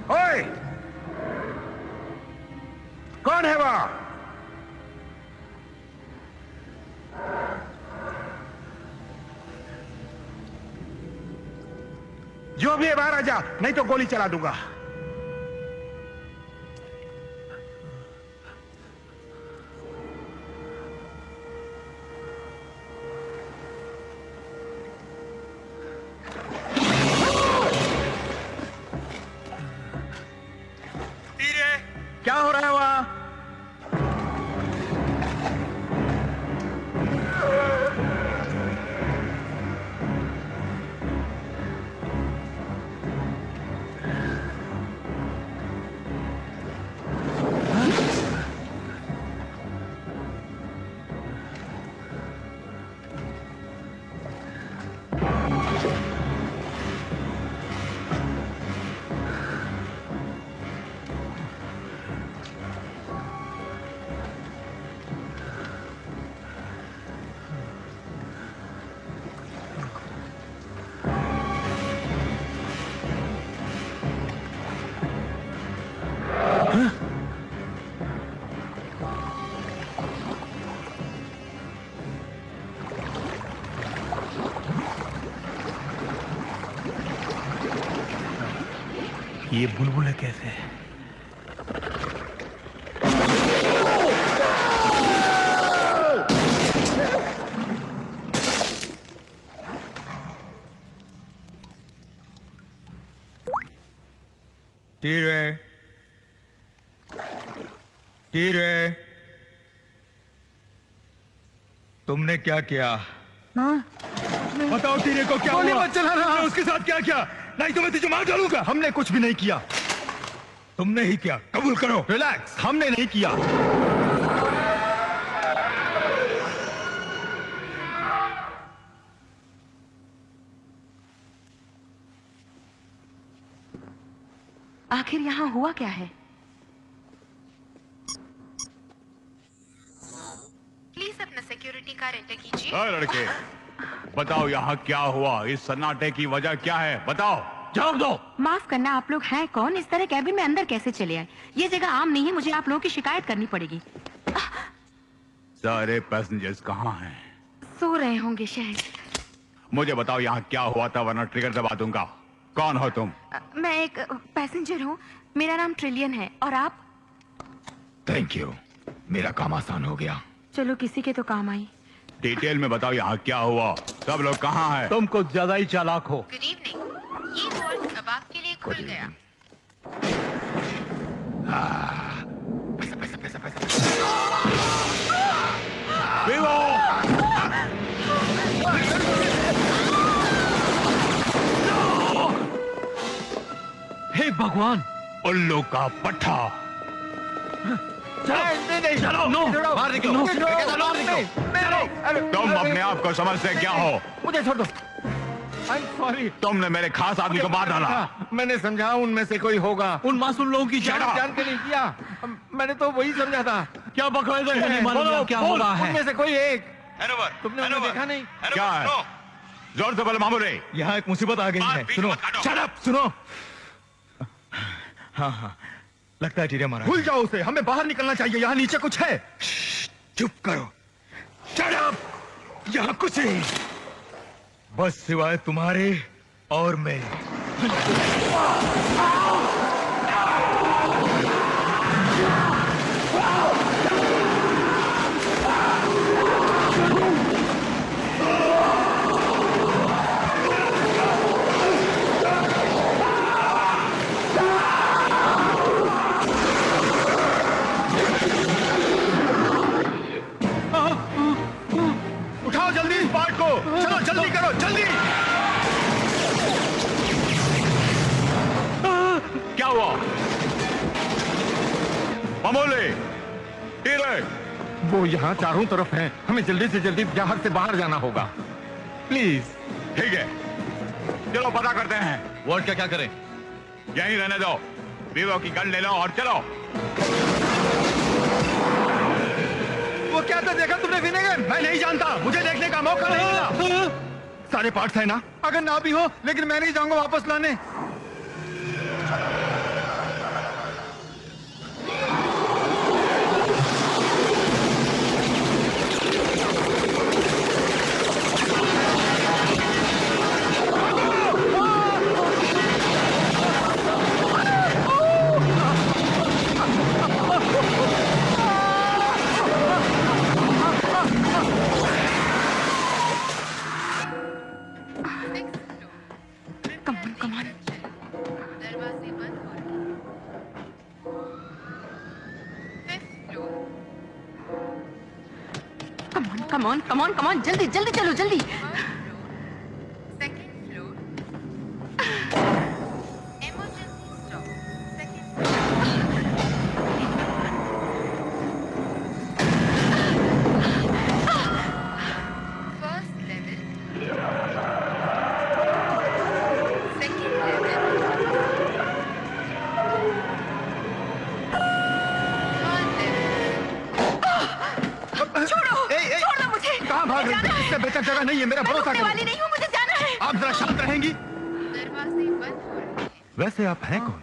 ओए, कौन है वहां? जो भी है बाहर आ जा, नहीं तो गोली चला दूंगा। क्या हो रहा है वहां? ये बुलबुल कैसे है? टीरे, तुमने क्या किया? बताओ टीरे को क्या गोली हुआ? मत चलाना। तुमने उसके साथ क्या किया? नहीं तो मैं तुझे मार डालूंगा। हमने कुछ भी नहीं किया। तुमने ही किया, कबूल करो। रिलैक्स, हमने नहीं किया। आखिर यहाँ हुआ क्या है? प्लीज अपना सिक्योरिटी कार्ड एंटर कीजिए। लड़के, बताओ यहाँ क्या हुआ? इस सन्नाटे की वजह क्या है? बताओ, जवाब दो। माफ करना, आप लोग हैं कौन? इस तरह कैबिन में अंदर कैसे चले आए? ये जगह आम नहीं है, मुझे आप लोगों की शिकायत करनी पड़ेगी। सारे पैसेंजर्स कहाँ हैं? सो रहे होंगे शायद। मुझे बताओ यहाँ क्या हुआ था, वरना ट्रिगर दबा दूंगा। कौन हो तुम? मैं एक पैसेंजर हूँ, मेरा नाम ट्रिलियन है। और आप? थैंक यू, मेरा काम आसान हो गया। चलो किसी के तो काम आई। डिटेल में बताओ यहाँ क्या हुआ, सब लोग कहाँ हैं? तुम कुछ ज्यादा ही चालाक हो। गुड इवनिंग, ये हॉल अब आपके लिए खुल गया। हे भगवान, उल्लू का पट्टा। चलो, नो, बाहर निकलो। तुम अपने आप को समझते क्या हो? मुझे छोड़ दो। I'm sorry। तुमने मेरे खास आदमी को मार डाला। मैंने समझा उनमें से कोई होगा। उन मासूम लोगों की जान जान के नहीं किया, मैंने तो वही समझा था। क्या बकवास है? नहीं मालूम क्या हो रहा है। उनमें से कोई एक। तुमने उन्हें देखा नहीं? क्या है? जोर से बोलो मामूली। यहाँ एक मुसीबत आ गई है। सुनो, शट अप, सुनो। हाँ, लगता है टीरे मारा। भूल जाओ उसे, हमें बाहर निकलना चाहिए। यहाँ नीचे कुछ है। चुप करो। शट अप, यहाँ कुछ नहीं, बस सिवाय तुम्हारे और मेरे। उठाओ जल्दी इस पार्ट को। चलो जल्दी करो, जल्दी। क्या हुआ? मामूली, टीरे। वो यहाँ चारों तरफ हैं। हमें जल्दी से जल्दी जहाज से बाहर जाना होगा, प्लीज। ठीक है, चलो पता करते हैं। वर्ड क्या करें? यहीं रहने दो, वीवो की गन ले लो और चलो। वो क्या था देखा तुमने विनेगर? मैं नहीं जानता, मुझे देखने का मौका नहीं मिला। सारे पार्ट्स है ना? अगर ना भी हो, लेकिन मैं नहीं जाऊंगा वापस लाने। दरवाजे बंद हो रहे हैं। 5th floor. कम ऑन, जल्दी जल्दी चलो, जल्दी। Second floor. Emergency stop. Second floor. First level. Second level. Third level. छोड़ो, छोड़ो मुझे। कहाँ भाग रही हो? इससे बेहतर जगह नहीं है, मेरा मैं भरोसा रुकने करो। वाली नहीं हूँ, मुझे जाना है। आप जरा शांत रहेंगी? दरवाजे बंद हो रहे हैं। वैसे आप हैं कौन?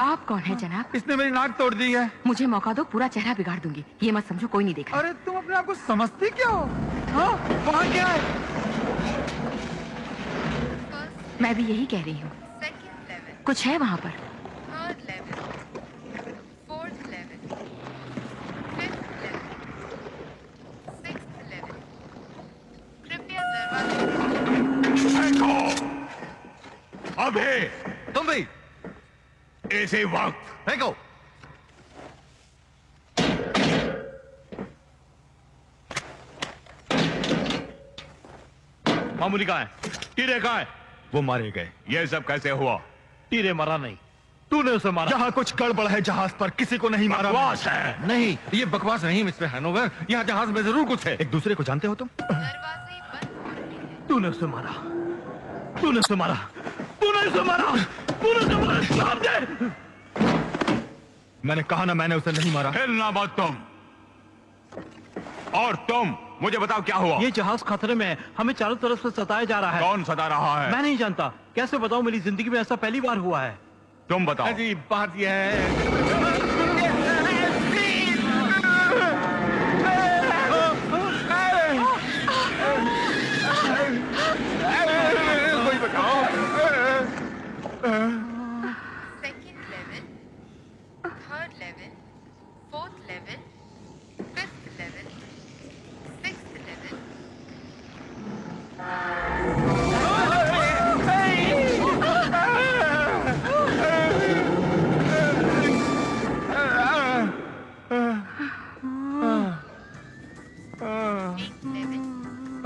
आप कौन है जनाब? इसने मेरी नाक तोड़ दी है। मुझे मौका दो, पूरा चेहरा बिगाड़ दूंगी। ये मत समझो कोई नहीं देखा। अरे तुम अपने आप को समझती क्या हो? हाँ, वहाँ क्या है? First, मैं भी यही कह रही हूँ, second level. कुछ है वहाँ पर। अबे तुम भी इसी वक्त फेंको। मामूली कहाँ है? टीरे कहाँ है? वो मारे गए। ये सब कैसे हुआ? टीरे मरा नहीं, तूने उसे मारा। यहाँ कुछ गड़बड़ है, जहाज पर किसी को नहीं मारा। बकवास है। नहीं, ये बकवास नहीं मिस्टर हैनोवर, यहाँ जहाज में जरूर कुछ है। एक दूसरे को जानते हो तुम? तूने उसे मारा, तूने उसे मारा, तूने उसे मारा, तूने उसे मारा। जवाब दे। मैंने कहा ना, मैंने उसे नहीं मारा। हिलना मत तुम। और तुम मुझे बताओ क्या हुआ? ये जहाज खतरे में है, हमें चारों तरफ से सताया जा रहा है। कौन सता रहा है? मैं नहीं जानता। कैसे बताऊं, मेरी जिंदगी में ऐसा पहली बार हुआ है। तुम बताओ। अजीब बात यह है, कोई बताओ। Second level, third level, fourth level, fifth level, sixth level. Eighth level,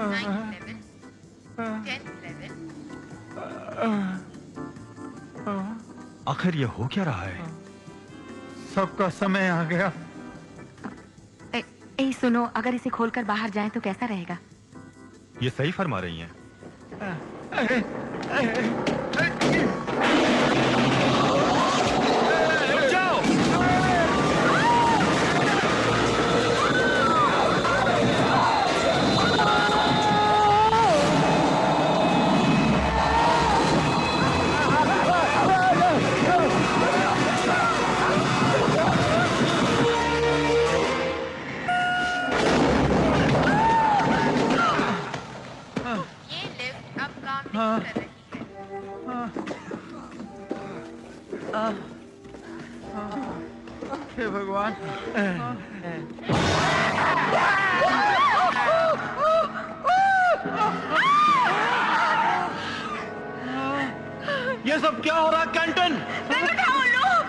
ninth level, 10th level. आखिर ये हो क्या रहा है? सबका समय आ गया। सुनो, अगर इसे खोलकर बाहर जाएं तो कैसा रहेगा? ये सही फरमा रही हैं। रुक जाओ। ये लिफ्ट अब काम नहीं कर रही है। हे भगवान। ये सब क्या हो रहा है कैंटन?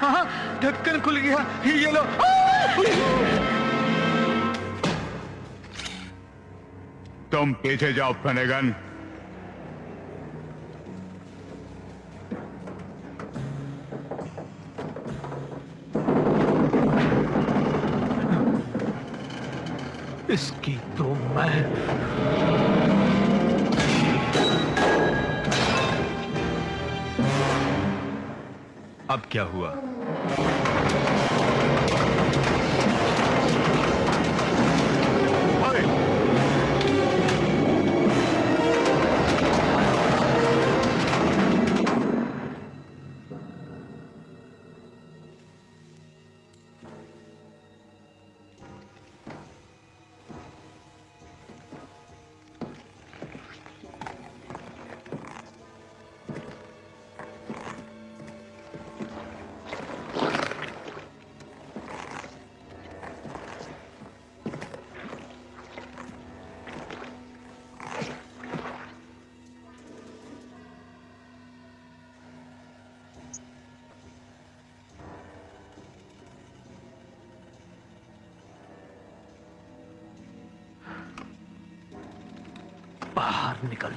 हाँ, ढक्कन खुल गया। ये लो। तुम पीछे जाओ फेनेगन। इसकी तो मैं अब क्या हुआ? बाहर निकल।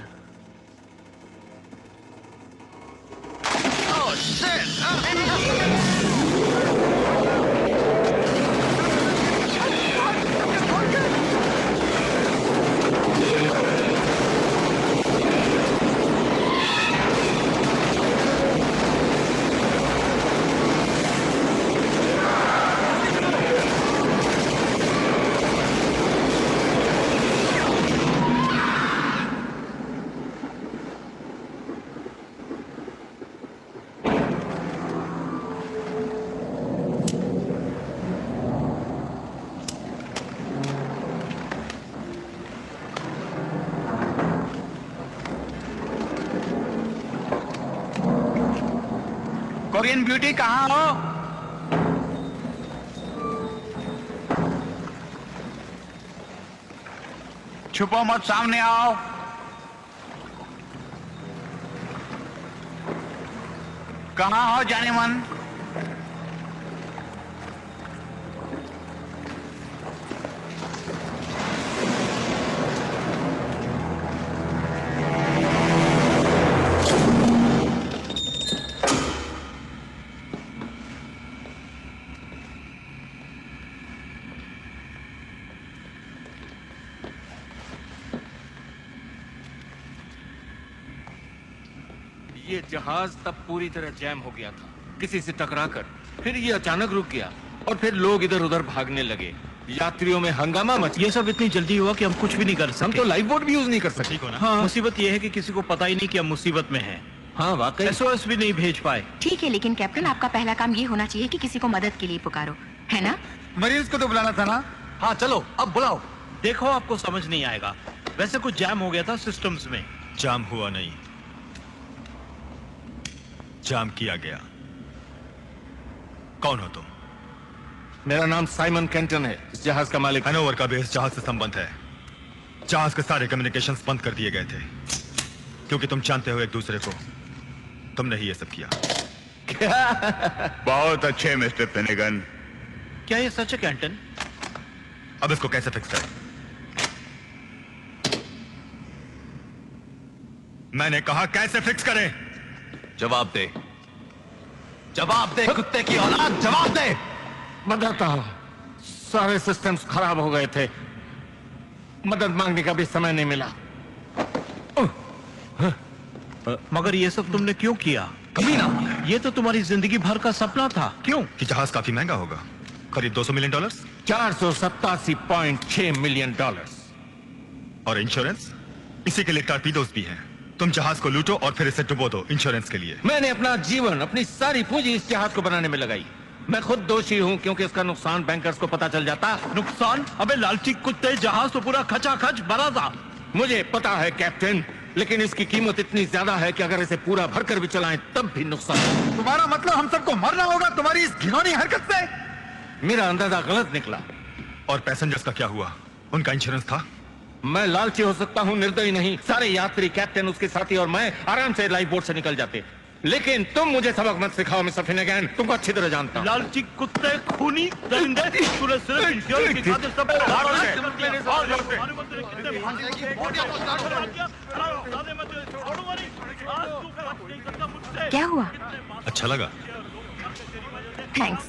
कोरियन ब्यूटी कहाँ हो? छुपो मत, सामने आओ। कहाँ हो जाने मन? ये जहाज तब पूरी तरह जैम हो गया था, किसी से टकराकर। फिर ये अचानक रुक गया और फिर लोग इधर उधर भागने लगे, यात्रियों में हंगामा मच। ये सब इतनी जल्दी हुआ कि हम कुछ भी नहीं कर सकते। हम तो लाइफ बोट भी यूज नहीं कर सकते। हाँ, मुसीबत ये है कि किसी को पता ही नहीं कि हम मुसीबत में हैं। हाँ वाकई। SOS भी नहीं भेज पाए। ठीक है, लेकिन कैप्टन आपका पहला काम ये होना चाहिए कि किसी को मदद के लिए पुकारो, है ना? मरीज को तो बुलाना था ना? हाँ चलो अब बुलाओ। देखो आपको समझ नहीं आएगा, वैसे कुछ जैम हो गया था सिस्टम्स में। जाम हुआ नहीं, जाम किया गया। कौन हो तुम? मेरा नाम साइमन कैंटन है, इस जहाज का मालिक। हैनोवर का भी इस जहाज से संबंध है। जहाज के सारे कम्युनिकेशंस बंद कर दिए गए थे क्योंकि तुम जानते हो एक दूसरे को। तुमने ही ये सब किया। बहुत अच्छे मिस्टर फिनेगन। क्या ये सच है कैंटन? अब इसको कैसे फिक्स करें? मैंने कहा कैसे फिक्स करें? जवाब दे, जवाब दे कुत्ते की औलाद, जवाब दे। बताता हूं, सारे सिस्टम्स खराब हो गए थे, मदद मांगने का भी समय नहीं मिला। मगर ये सब तुमने क्यों किया? कमीना, ये तो तुम्हारी जिंदगी भर का सपना था। क्यों? कि जहाज काफी महंगा होगा, करीब $200 मिलियन। $487.6 मिलियन। और इंश्योरेंस? इसी के लिए टॉर्पीडोज भी हैं। तुम जहाज को लूटो और फिर इसे डुबो दो इंश्योरेंस के लिए। मैंने अपना जीवन, अपनी सारी पूंजी इस जहाज को बनाने में लगाई। मैं खुद दोषी हूं क्योंकि इसका नुकसान बैंकर्स को पता चल जाता। नुकसान? अबे लालची कुत्ते, जहाज तो पूरा खचाखच भरा था। मुझे पता है कैप्टन, लेकिन इसकी कीमत इतनी ज्यादा है कि अगर इसे पूरा भरकर भी चलाएं तब भी नुकसान। तुम्हारा मतलब हम सबको मरना होगा तुम्हारी इस घिनौनी हरकत से? मेरा अंदाजा गलत निकला। और पैसेंजर्स का क्या हुआ? उनका इंश्योरेंस था? मैं लालची हो सकता हूं, निर्दयी नहीं। सारे यात्री, कैप्टन, उसके साथी और मैं आराम से लाइफ बोट से निकल जाते। लेकिन तुम मुझे सबक मत सिखाओ मिस्टर फिनेगन, तुमको अच्छी तरह जानता हूं। लालची कुत्ते, खूनी दरिंदे, तूने सिर्फ इंश्योरेंस की खातिर सब क्या हुआ? अच्छा लगा? थैंक्स।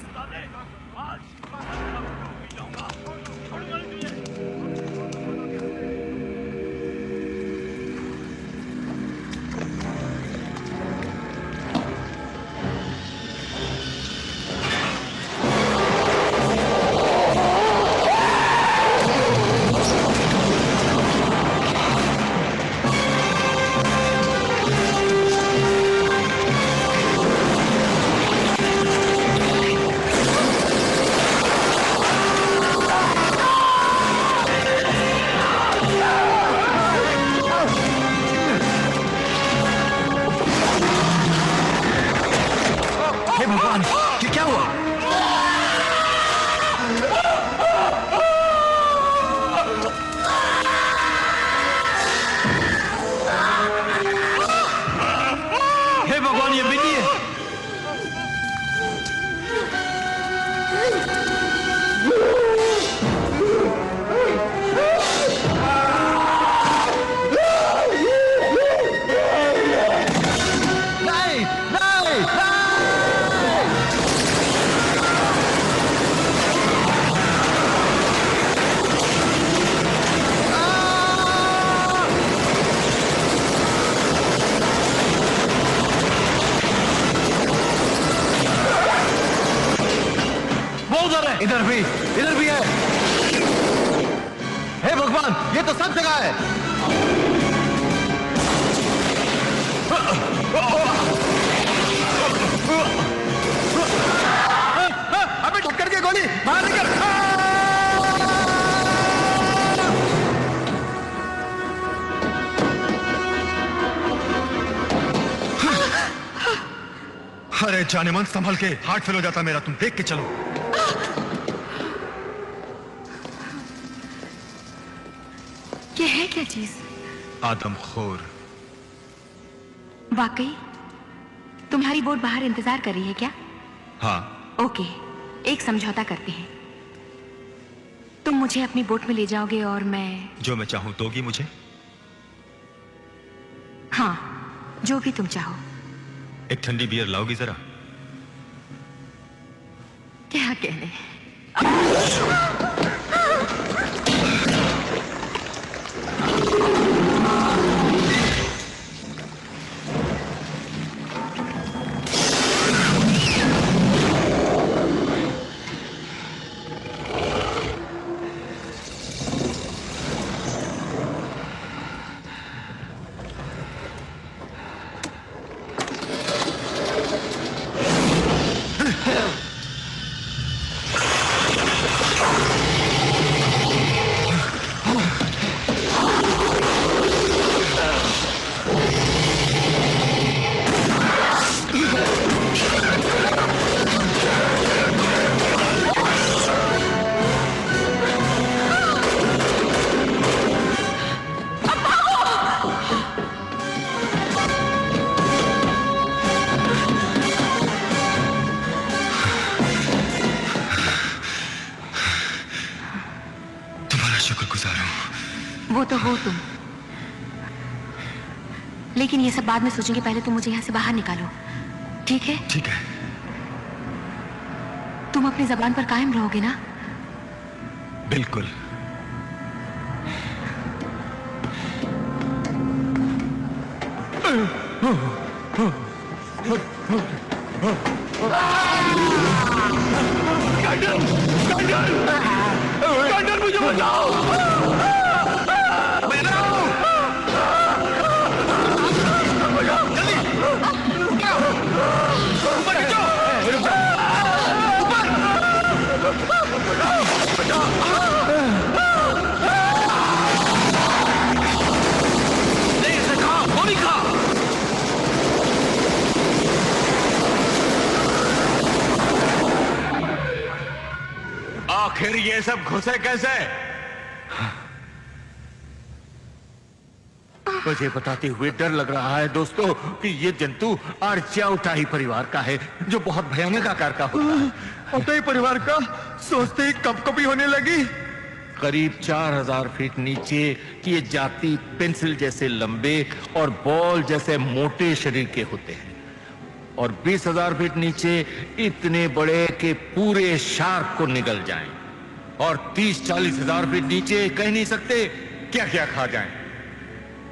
इधर भी है। हे भगवान, ये तो सब जगह है। अबे ठोकर के गोली बाहर निकल। अरे जाने मन, संभल के, हार्ट फेल हो जाता मेरा। तुम देख के चलो। ये है क्या चीज? आदमखोर। वाकई तुम्हारी बोट बाहर इंतजार कर रही है क्या? हाँ। ओके, एक समझौता करते हैं। तुम मुझे अपनी बोट में ले जाओगे और मैं... जो मैं चाहूं दोगी मुझे? हाँ, जो भी तुम चाहो। एक ठंडी बियर लाओगी जरा? क्या कहने? वो तो हो तुम, लेकिन ये सब बाद में सोचेंगे। पहले तुम मुझे यहाँ से बाहर निकालो, ठीक है? ठीक है। तुम अपनी जबान पर कायम रहोगे ना? बिल्कुल। मुझे बचाओ। आखिर ये सब घुसे कैसे? मुझे बताते हुए डर लग रहा है दोस्तों कि ये जंतु आर्चिया उटाही परिवार का है, जो बहुत भयानक आकार का होता है। उटाही परिवार का सोचते ही कपकपी होने लगी। करीब 4000 फीट नीचे ये जाति पेंसिल जैसे लंबे और बॉल जैसे मोटे शरीर के होते हैं, और 20,000 फीट नीचे इतने बड़े कि पूरे शार्क को निगल जाएं, और 30-40 हजार फीट नीचे कह नहीं सकते क्या क्या खा जाएं।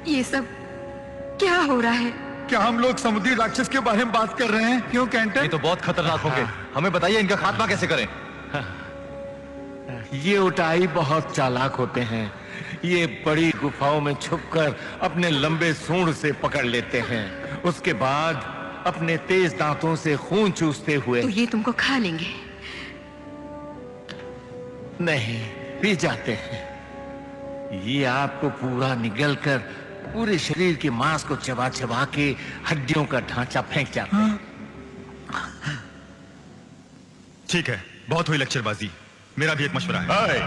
ये सब क्या हो रहा है? क्या हम लोग समुद्री राक्षस के बारे में बात कर रहे हैं? क्यों कैंटन? ये तो बहुत खतरनाक होंगे। हमें बताइए इनका खात्मा कैसे करें? ये उटाई बहुत चालाक होते हैं। ये बड़ी गुफाओं में छुपकर अपने लंबे सूंड से पकड़ लेते हैं, उसके बाद अपने तेज दांतों से खून चूसते हुए तो ये तुमको खा लेंगे? नहीं, पी जाते हैं। ये आपको पूरा निगलकर पूरे शरीर के मांस को चबा चबा के हड्डियों का ढांचा फेंक जाते हैं। ठीक है, बहुत हुई लेक्चरबाजी। मेरा भी एक मशवरा है।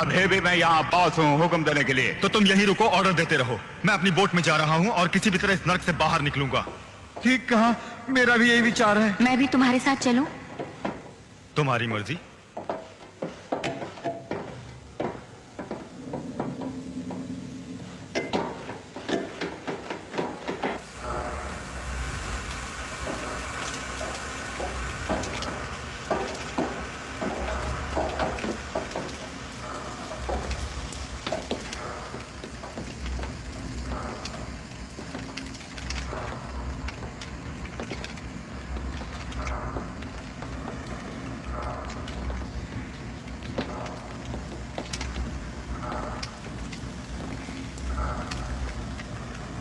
अभी भी मैं यहाँ पास हूँ हुक्म देने के लिए। तो तुम यहीं रुको, ऑर्डर देते रहो। मैं अपनी बोट में जा रहा हूँ और किसी भी तरह इस नर्क से बाहर निकलूंगा। ठीक कहा, मेरा भी यही विचार है। मैं भी तुम्हारे साथ चलूं? तुम्हारी मर्जी।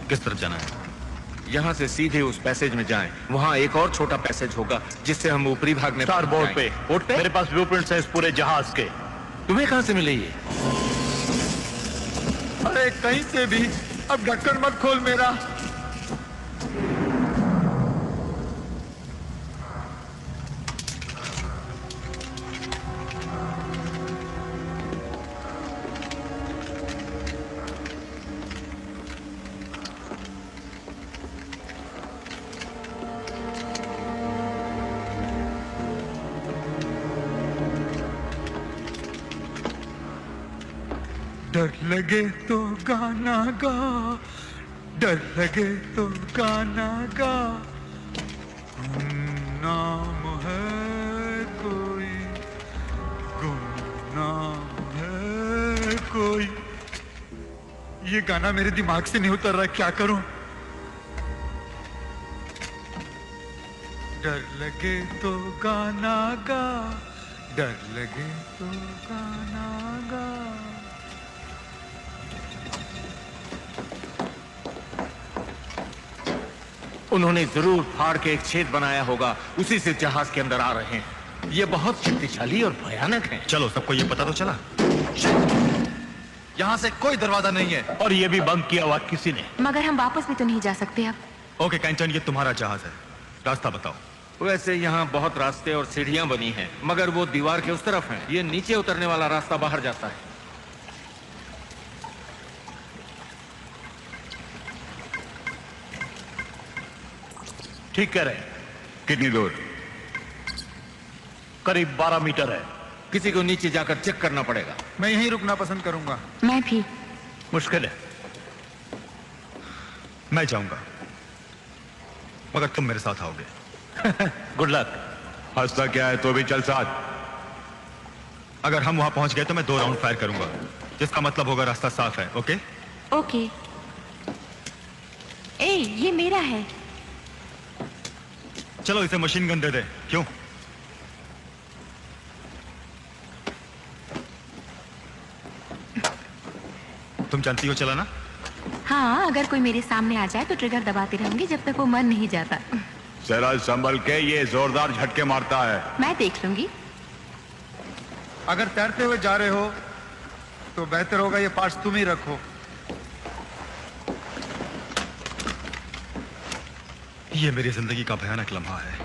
किस तरफ जाना है? यहाँ से सीधे उस पैसेज में जाएं। वहाँ एक और छोटा पैसेज होगा जिससे हम ऊपरी भाग में स्टार बोर्ड पे। मेरे पास ब्लूप्रिंट्स हैं इस पूरे जहाज के। तुम्हें कहाँ से मिले ये? अरे कहीं से भी। अब ढक्कन मत खोल मेरा। डर लगे तो गाना गा, डर लगे तो गाना गा, गुमनाम है कोई, गुमनाम है कोई। ये गाना मेरे दिमाग से नहीं उतर रहा, क्या करूं? डर लगे तो गाना गा, डर लगे तो गाना गा। उन्होंने जरूर फाड़ के एक छेद बनाया होगा, उसी से जहाज के अंदर आ रहे हैं। ये बहुत शक्तिशाली और भयानक है। चलो, सबको ये पता तो चला। यहाँ से कोई दरवाजा नहीं है और ये भी बंद किया हुआ किसी ने। मगर हम वापस भी तो नहीं जा सकते अब। ओके कैंटन, ये तुम्हारा जहाज है, रास्ता बताओ। वैसे यहाँ बहुत रास्ते और सीढ़ियां बनी हैं, मगर वो दीवार के उस तरफ हैं। ये नीचे उतरने वाला रास्ता बाहर जाता है। ठीक कह रहे हैं। कितनी दूर? करीब 12 मीटर है। किसी को नीचे जाकर चेक करना पड़ेगा। मैं यहीं रुकना पसंद करूंगा। मैं भी। मुश्किल है। मैं जाऊंगा, मगर तुम मेरे साथ आओगे। Good luck. हंसता क्या है, तो भी चल साथ। अगर हम वहां पहुंच गए तो मैं 2 राउंड फायर करूंगा, जिसका मतलब होगा रास्ता साफ है। Okay okay. ए, ये मेरा है। चलो इसे मशीन गन दे दे। क्यों? तुम जानती हो चलाना? हाँ, अगर कोई मेरे सामने आ जाए तो ट्रिगर दबाती रहूंगी जब तक वो मर नहीं जाता। जरा संभल के, ये जोरदार झटके मारता है। मैं देख लूंगी। अगर तैरते हुए जा रहे हो तो बेहतर होगा ये पार्ट्स तुम ही रखो। ये मेरी जिंदगी का भयानक लम्हा है।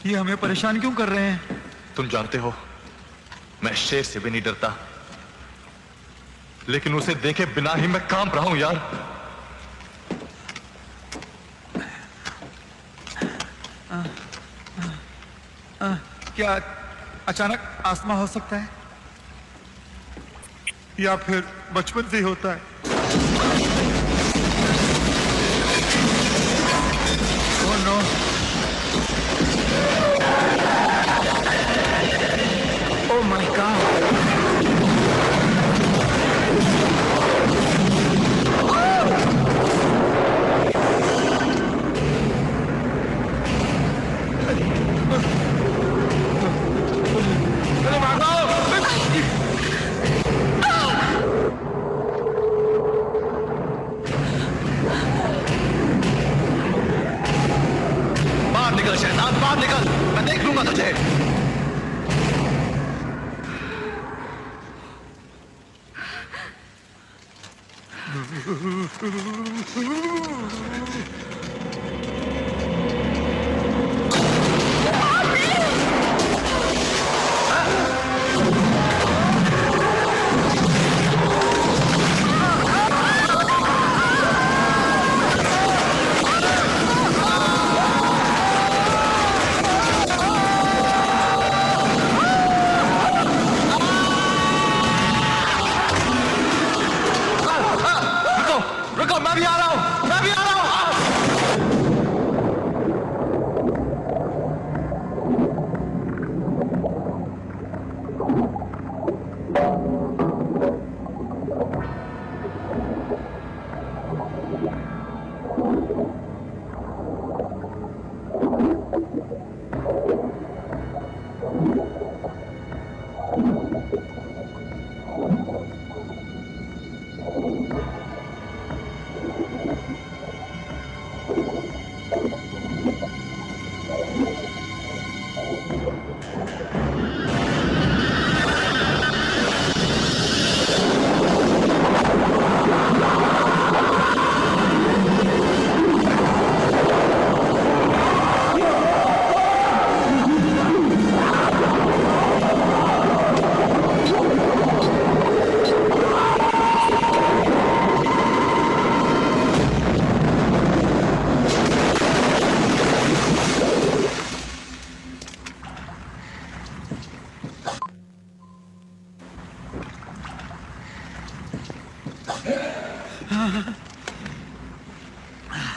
ये हमें परेशान क्यों कर रहे हैं? तुम जानते हो, मैं शेर से भी नहीं डरता, लेकिन उसे देखे बिना ही मैं कांप रहा हूं यार। क्या अचानक आसमा हो सकता है, या फिर बचपन से ही होता है? Oh no. Oh my god. बाहर निकल शैतान, बाहर निकल, मैं देख लूंगा तुझे।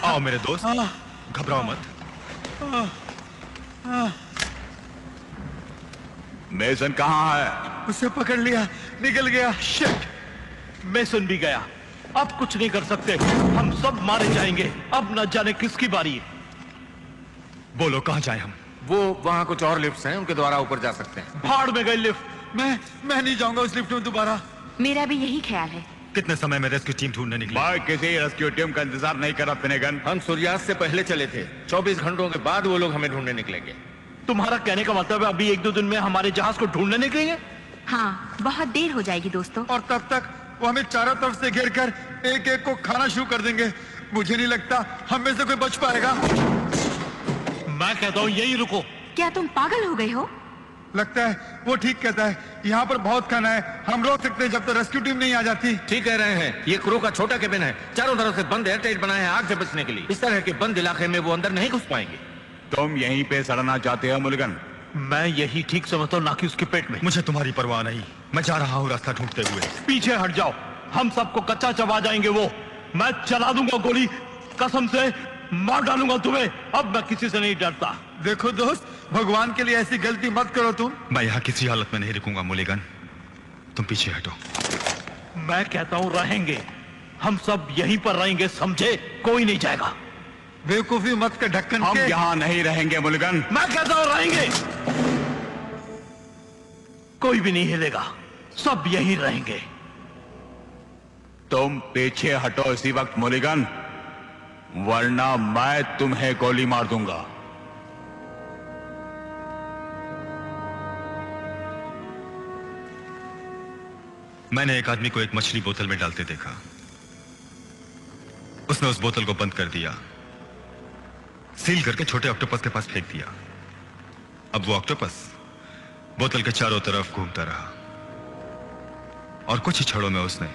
आओ मेरे दोस्त, घबराओ मत। मेसन कहाँ है? उसे पकड़ लिया, निकल गया। शिट! मेसन भी गया। अब कुछ नहीं कर सकते, हम सब मारे जाएंगे। अब न जाने किसकी बारी है। बोलो कहाँ जाए हम? वो वहाँ कुछ और लिफ्ट्स हैं, उनके द्वारा ऊपर जा सकते हैं। भाड़ में गई लिफ्ट। मैं नहीं जाऊंगा उस लिफ्ट में दोबारा। मेरा भी यही ख्याल है। कितने समय में रेस्क्यू टीम ढूंढने निकली? मैं किसी रेस्क्यू टीम का इंतजार नहीं कर रहा फिनेगन। हम सूर्यास्त से पहले चले थे। 24 घंटों के बाद वो लोग हमें ढूंढने निकलेंगे। तुम्हारा कहने का मतलब है अभी 1-2 दिन में हमारे जहाज को ढूंढने निकलेंगे? हाँ, बहुत देर हो जाएगी दोस्तों। और तब तक वो हमें चारों तरफ से घेर कर एक एक को खाना शुरू कर देंगे। मुझे नहीं लगता हम में से कोई बच पाएगा। मैं कहता हूँ यही रुको। क्या तुम पागल हो गए हो? लगता है वो ठीक कहता है। यहाँ पर बहुत खाना है, हम रोक सकते हैं जब तक रेस्क्यू टीम नहीं आ जाती। ठीक कह रहे हैं। ये क्रू का छोटा केबिन है, चारों तरफ से बंद एयरटाइट बनाए हैं आग से बचने के लिए। इस तरह के बंद इलाके में वो अंदर नहीं घुस पाएंगे। तुम यहीं पे सड़ना चाहते हो मुल्गन? मैं यही ठीक समझता हूँ, ना कि उसके पेट में। मुझे तुम्हारी परवाह नहीं, मैं जा रहा हूँ रास्ता ढूंढते हुए। पीछे हट जाओ, हम सबको कच्चा चबा जाएंगे वो। मैं चला दूंगा गोली, कसम से मार डालूंगा तुम्हें। अब मैं किसी से नहीं डरता। देखो दोस्त, भगवान के लिए ऐसी गलती मत करो तुम। मैं यहाँ किसी हालत में नहीं रुकूंगा मुलिगन, तुम पीछे हटो। मैं कहता हूँ रहेंगे, हम सब यहीं पर रहेंगे, समझे? कोई नहीं जाएगा। बेवकूफी मत कर ढक्कन हम के। यहाँ नहीं रहेंगे मुल्गन। मैं कहता हूँ रहेंगे। कोई भी नहीं हिलेगा, सब यहीं रहेंगे। तुम पीछे हटो इसी वक्त मुलिगन, वरना मैं तुम्हें गोली मार दूंगा। मैंने एक आदमी को एक मछली बोतल में डालते देखा। उसने उस बोतल को बंद कर दिया, सील करके छोटे ऑक्टोपस के पास फेंक दिया। अब वो ऑक्टोपस बोतल के चारों तरफ घूमता रहा और कुछ ही क्षणों में उसने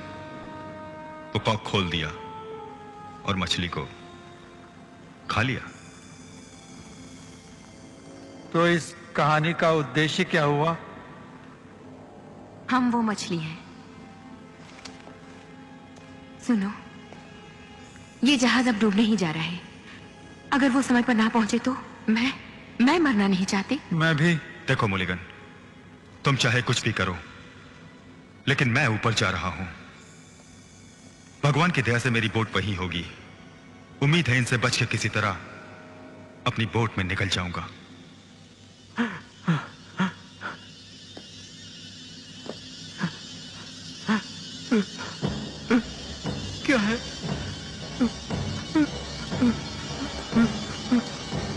वो कॉक खोल दिया और मछली को खा लिया। तो इस कहानी का उद्देश्य क्या हुआ? हम वो मछली हैं। सुनो, ये जहाज अब डूबने ही जा रहा है। अगर वो समय पर ना पहुंचे तो मैं मरना नहीं चाहती। मैं भी। देखो मुलिगन, तुम चाहे कुछ भी करो, लेकिन मैं ऊपर जा रहा हूं। भगवान की दया से मेरी बोट वहीं होगी। उम्मीद है इनसे बच के किसी तरह अपनी बोट में निकल जाऊंगा। क्या है?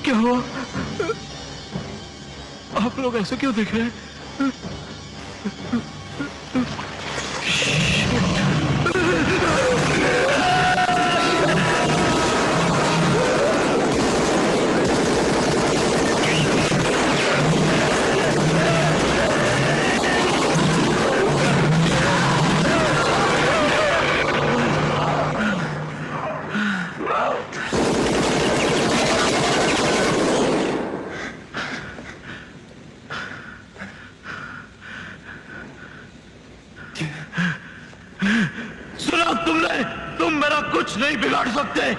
क्या हुआ? आप लोग ऐसे क्यों देख रहे हैं? सुना तुमने? तुम मेरा कुछ नहीं बिगाड़ सकते।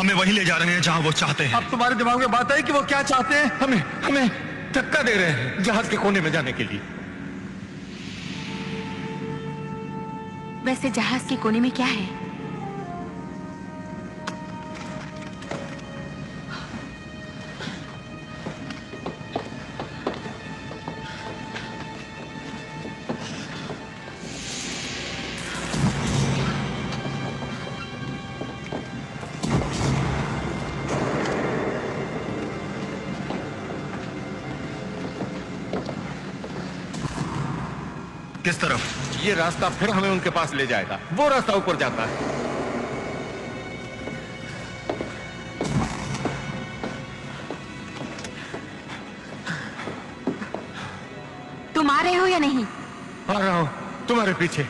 हमें वहीं ले जा रहे हैं जहां वो चाहते हैं। अब तुम्हारे दिमाग में बात है कि वो क्या चाहते हैं? हमें धक्का दे रहे हैं जहाज के कोने में जाने के लिए। वैसे जहाज के कोने में क्या है? किस तरफ? ये रास्ता फिर हमें उनके पास ले जाएगा। वो रास्ता ऊपर जाता है। तुम आ रहे हो या नहीं? आ रहा हूं तुम्हारे पीछे।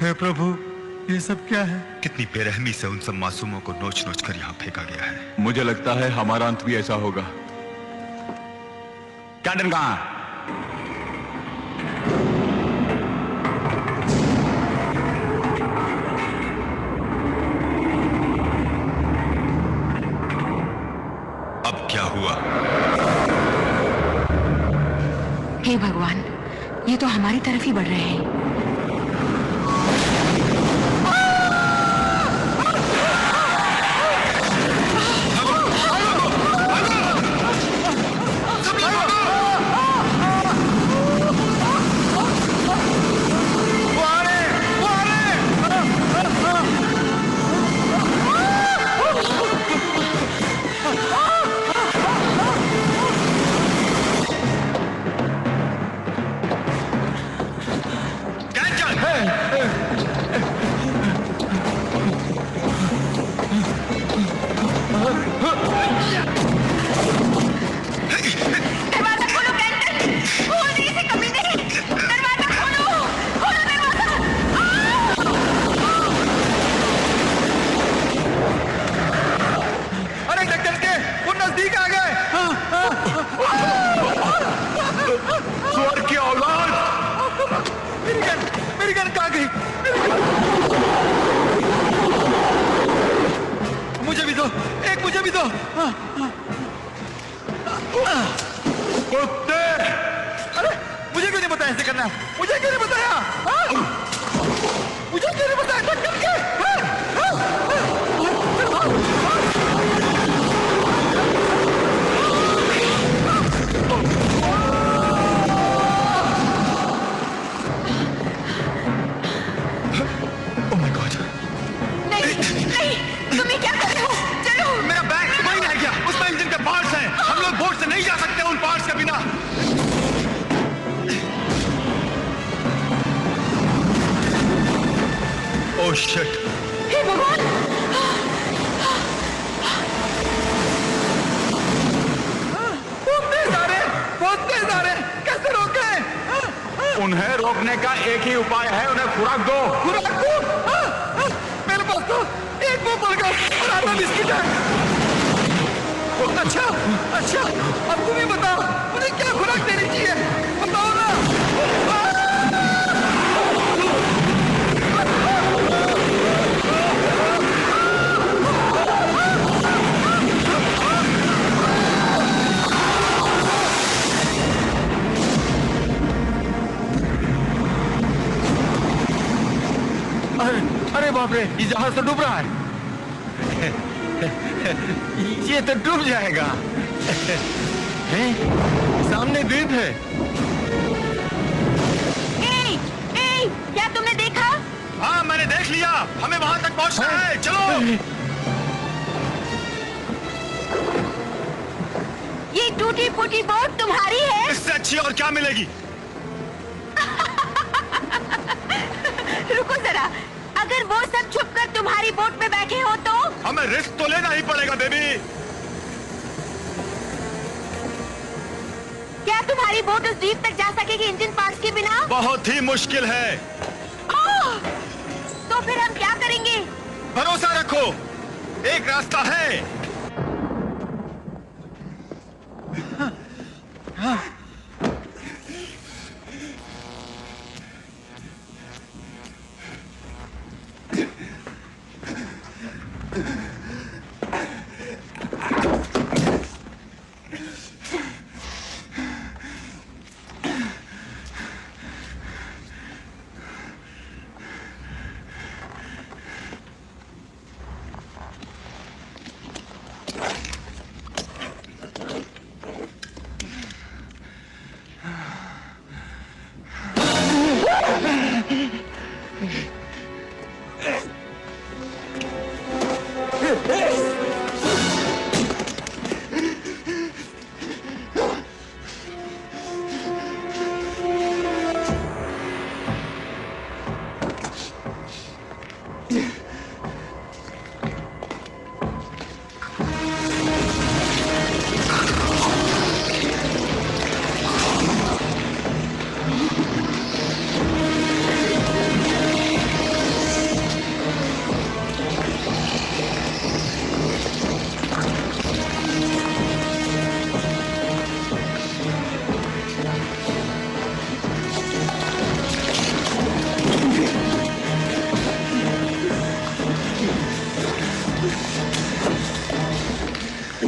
हे प्रभु, ये सब क्या है? कितनी बेरहमी से उन सब मासूमों को नोच नोच कर यहाँ फेंका गया है। मुझे लगता है हमारा अंत भी ऐसा होगा। कैंटन कहाँ है? अब क्या हुआ? हे भगवान, ये तो हमारी तरफ ही बढ़ रहे हैं। Oh shit! हे भगवान! बहुत तेज आ रहे, कैसे रोके? उन्हें रोकने का एक ही उपाय है, उन्हें खुराक दो। खुराक दो? मेरे पास तो एक वो बर्गर और आधा बिस्किट है। अच्छा, अच्छा, अब तुम ही बताओ, मुझे क्या खुराक देनी चाहिए? बताओ ना। अरे बाप रे, ये जहाज तो डूब रहा है। ये तो डूब जाएगा। हैं? सामने द्वीप है। हमें वहां तक पहुंचना है, चलो। ये टूटी फूटी बोट तुम्हारी है? इससे अच्छी और क्या मिलेगी? रुको जरा, अगर वो सब छुपकर तुम्हारी बोट में बैठे हो तो? हमें रिस्क तो लेना ही पड़ेगा बेबी। क्या तुम्हारी बोट उस द्वीप तक जा सकेगी इंजन पार्ट्स के बिना? बहुत ही मुश्किल है। तो फिर हम क्या करेंगे? भरोसा रखो, एक रास्ता है।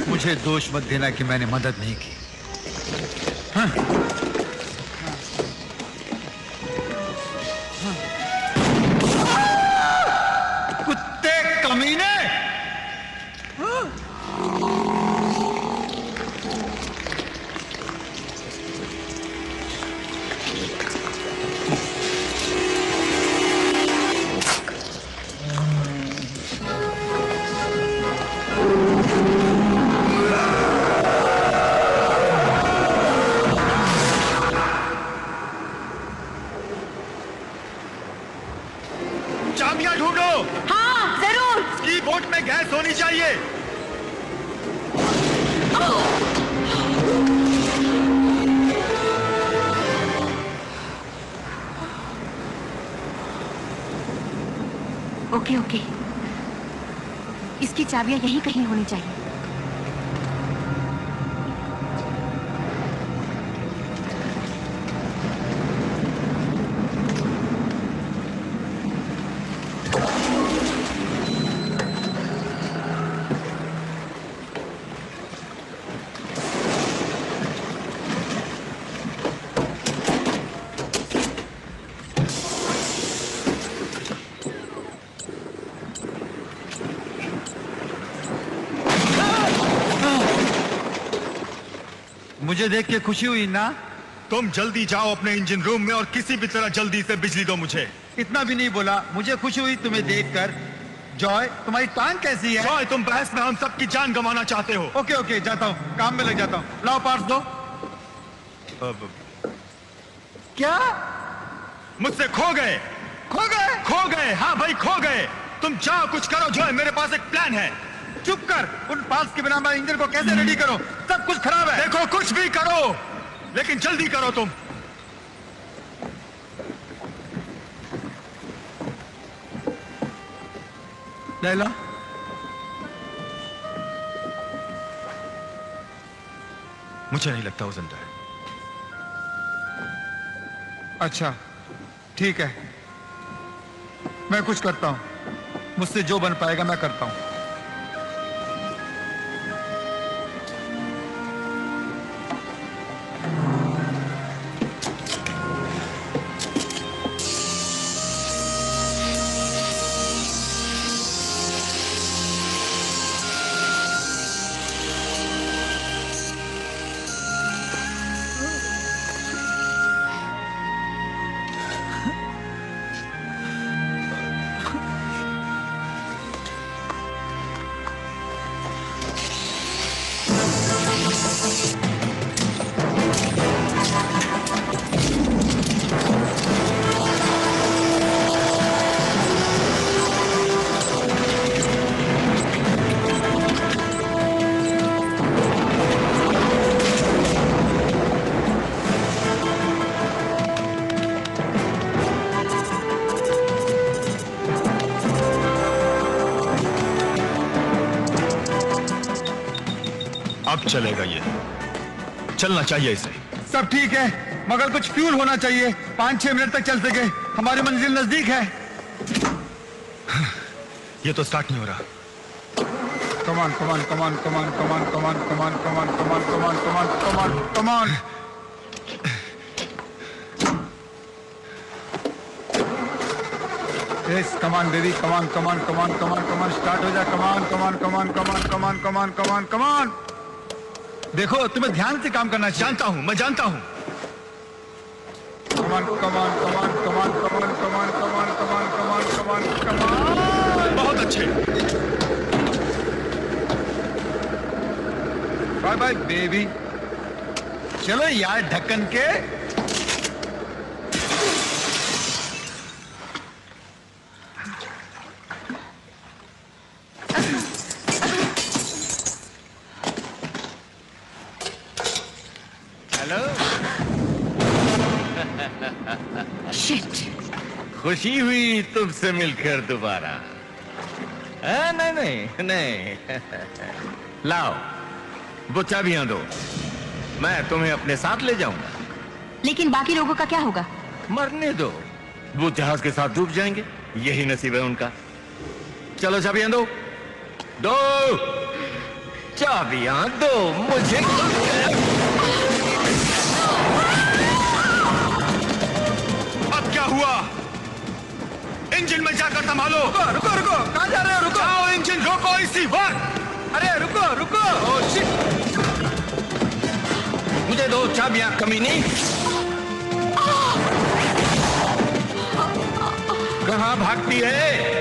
मुझे दोष मत देना कि मैंने मदद नहीं की। हाँ। कुत्ते कमीने! चाबियां ढूंढो। हाँ, जरूर। इसकी बोट में गैस होनी चाहिए। ओके ओके, इसकी चाबियां यहीं कहीं होनी चाहिए। मुझे देख के खुशी हुई ना? तुम जल्दी जाओ अपने इंजन रूम में और किसी भी तरह जल्दी से बिजली दो मुझे। इतना भी नहीं बोला, मुझे खुशी हुई तुम्हें देखकर। जॉय, तुम्हारी टांग कैसी है? जॉय, तुम बहस में हम सबकी जान गंवाना चाहते हो। ओके ओके, जाता हूँ, काम में लग जाता हूँ। लाओ पार्ट्स दो। क्या? मुझसे खो गए? खो गए? खो गए, हाँ भाई खो गए। तुम जाओ कुछ करो जॉय, मेरे पास एक प्लान है। चुप कर, उन पार्ट्स के बिना मैं इंजन को कैसे रेडी करूं? सब कुछ खराब है। देखो कुछ भी करो, लेकिन जल्दी करो तुम। लैला, मुझे नहीं लगता वो जिंदा है। अच्छा ठीक है, मैं कुछ करता हूं। मुझसे जो बन पाएगा मैं करता हूं। चलेगा ये, चलना चाहिए इसे। सब ठीक है, मगर कुछ फ्यूल होना चाहिए, 5-6 मिनट तक चल सके। हमारी मंजिल नजदीक है। ये तो स्टार्ट नहीं हो रहा। कमान कमान कमान कमान कमान कमान कमान कमान कमान कमान कमान कमान कमान। यस कमान बेबी, कमान कमान कमान कमान कमान, स्टार्ट हो जा। कमान कमान कमान कमान कमान कमान कमान कमान। देखो तुम्हें ध्यान से काम करना चाहिए। जानता हूं, मैं जानता हूं। कमान कमान कमान कमान कमान कमान कमान कमान कमान कमान कमान। बहुत अच्छे। Bye bye baby. चलो यार ढक्कन के। हेलो। शिट। खुशी हुई तुमसे मिलकर दोबारा। नहीं नहीं नहीं। लाओ वो चाबियां दो, मैं तुम्हें अपने साथ ले जाऊंगा। लेकिन बाकी लोगों का क्या होगा? मरने दो, वो जहाज के साथ डूब जाएंगे, यही नसीब है उनका। चलो चाबियां दो, दो चाबियां दो मुझे। अब क्या हुआ? इंजन में जाकर संभालो। रुको रुको रुको, कहाँ जा रहे हो? रुको। आओ इंजन रोको इसी वक्त। अरे रुको रुको। Oh shit. मुझे दो चाबियां कमीनी। कहाँ भागती है?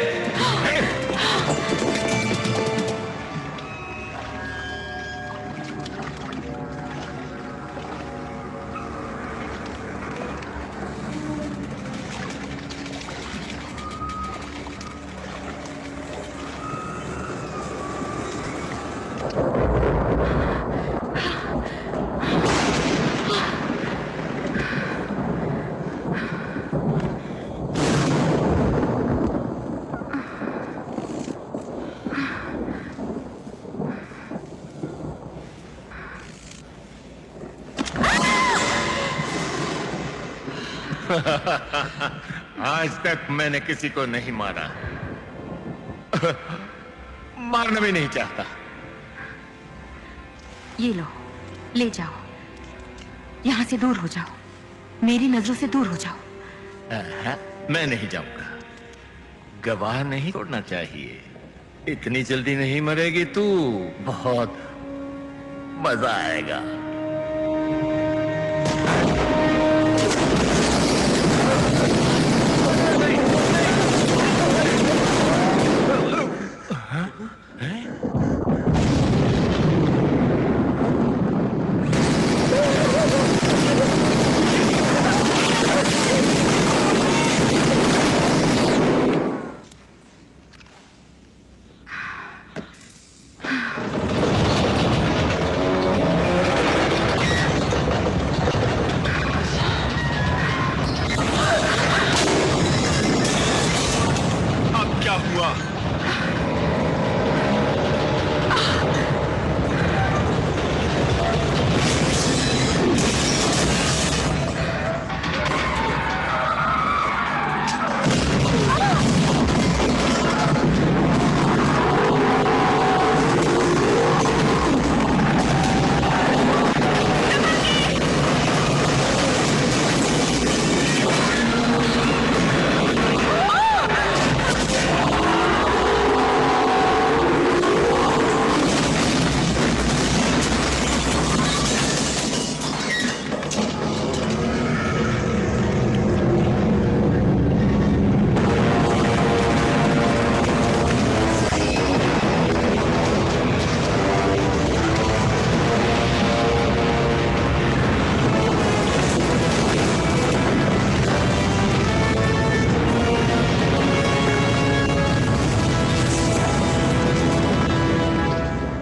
आज तक मैंने किसी को नहीं मारा, मारना भी नहीं चाहता। ये लो, ले जाओ, यहां से दूर हो जाओ, मेरी नजरों से दूर हो जाओ। मैं नहीं जाऊंगा, गवाह नहीं छोड़ना चाहिए। इतनी जल्दी नहीं मरेगी तू, बहुत मजा आएगा।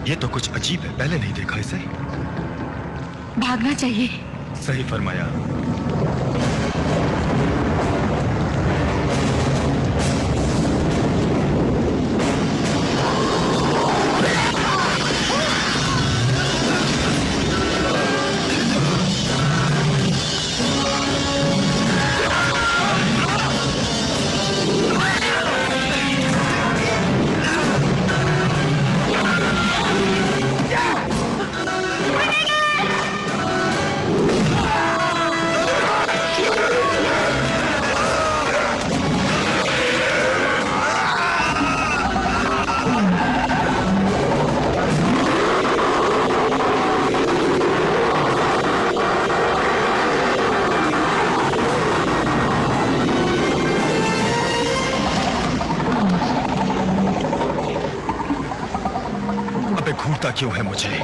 ये तो कुछ अजीब है, पहले नहीं देखा इसे। भागना चाहिए। सही फरमाया। रोकता क्यों है मुझे?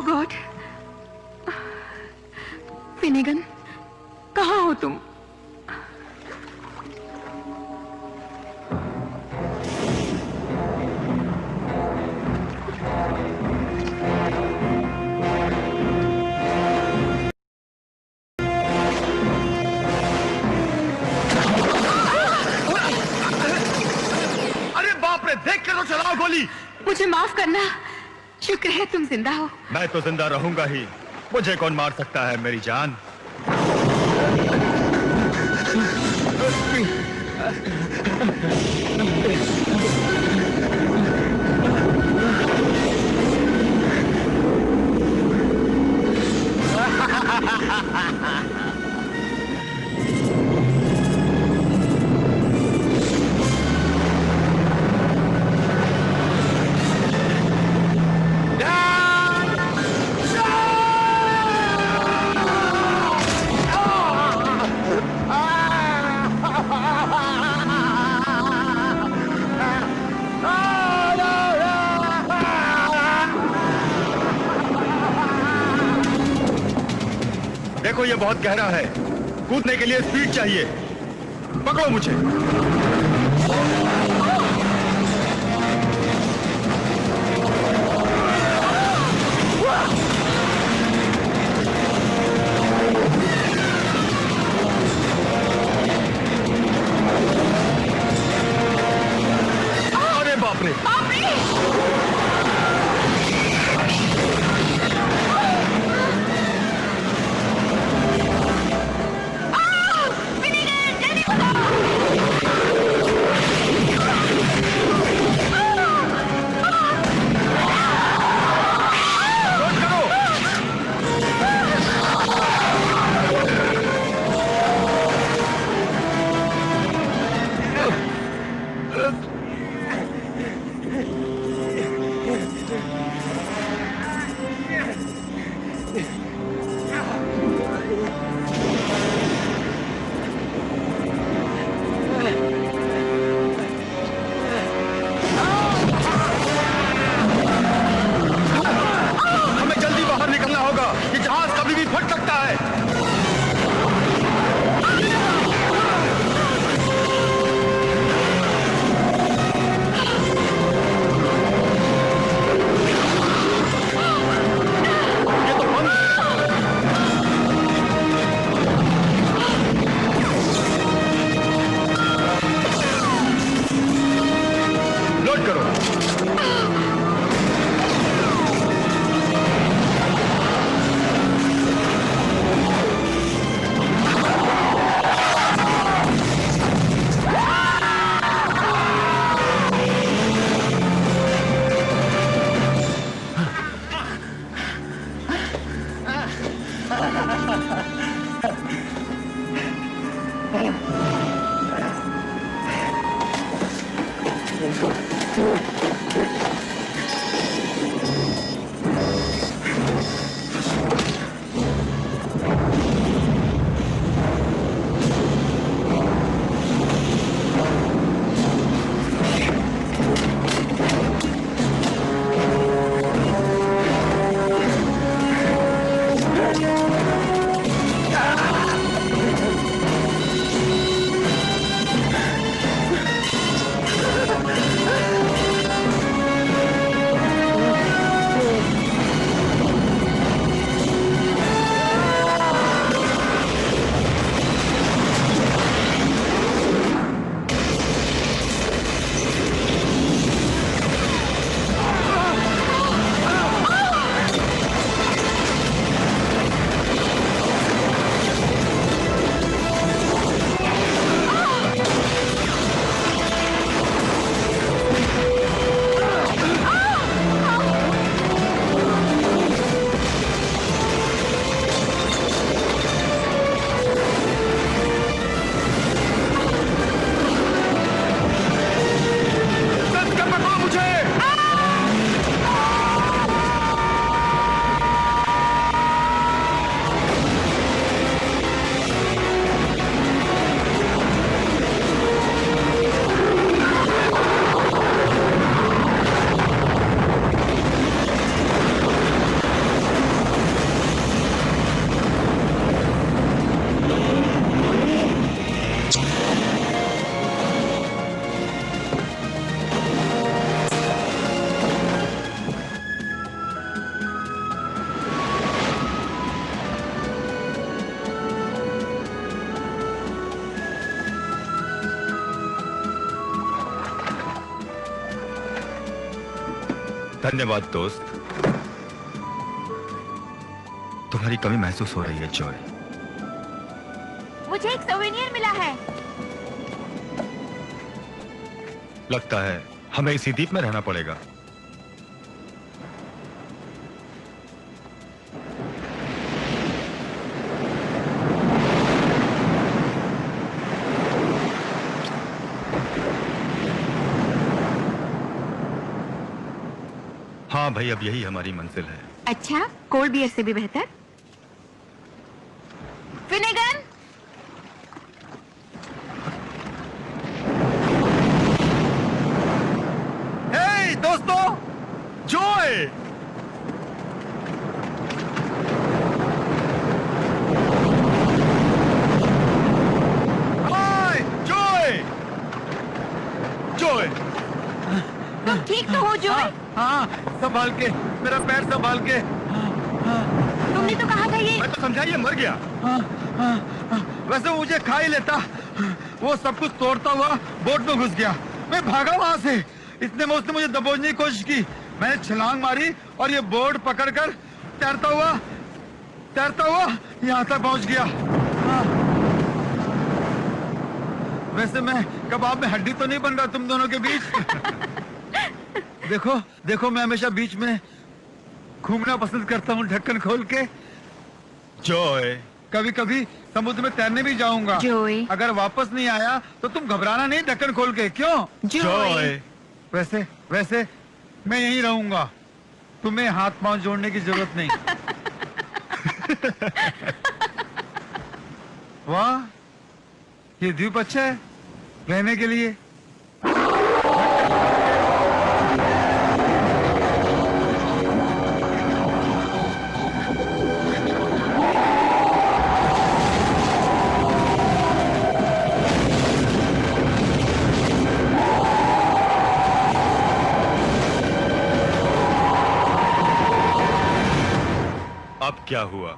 गॉड, फिनिगन, कहाँ हो तुम? अरे बाप रे, देख कर तो चलाओ गोली। मुझे माफ करना, शुक्र है तुम जिंदा हो। मैं तो जिंदा रहूंगा ही, मुझे कौन मार सकता है मेरी जान? देखो ये बहुत गहरा है, कूदने के लिए स्पीड चाहिए। पकड़ो मुझे। अरे बाप रे, धन्यवाद दोस्त। तुम्हारी कमी महसूस हो रही है जॉय। मुझे एक सोवेनियर मिला है। लगता है हमें इसी द्वीप में रहना पड़ेगा। हाँ भाई, अब यही हमारी मंजिल है। अच्छा, कोल्ड बियर से भी बेहतर। फिनेगन, हे दोस्तों, जॉय, हाय जॉय, जॉय, तुम ठीक तो हो जॉय? हाँ, संभाल के, मेरा पैर संभाल के। तुमने तो कहा था ये। मैं तो समझा ये मर गया। वैसे वो मुझे खा ही लेता। वो सब कुछ तोड़ता हुआ बोट में घुस गया। मैं भागा वहां से। इतने में उसने मुझे दबोचने की कोशिश की। मैंने छलांग मारी और ये बोट पकड़कर तैरता हुआ यहाँ तक पहुंच गया। वैसे मैं कबाब में हड्डी तो नहीं बन रहा तुम दोनों के बीच। देखो मैं हमेशा बीच में घूमना पसंद करता हूँ ढक्कन खोल के। जॉय, कभी कभी समुद्र में तैरने भी जाऊंगा। जॉय, अगर वापस नहीं आया तो तुम घबराना नहीं ढक्कन खोल के। क्यों? जॉय, वैसे मैं यहीं रहूंगा। तुम्हें हाथ पांव जोड़ने की जरूरत नहीं। वाह, ये द्वीप अच्छा है रहने के लिए। अब क्या हुआ?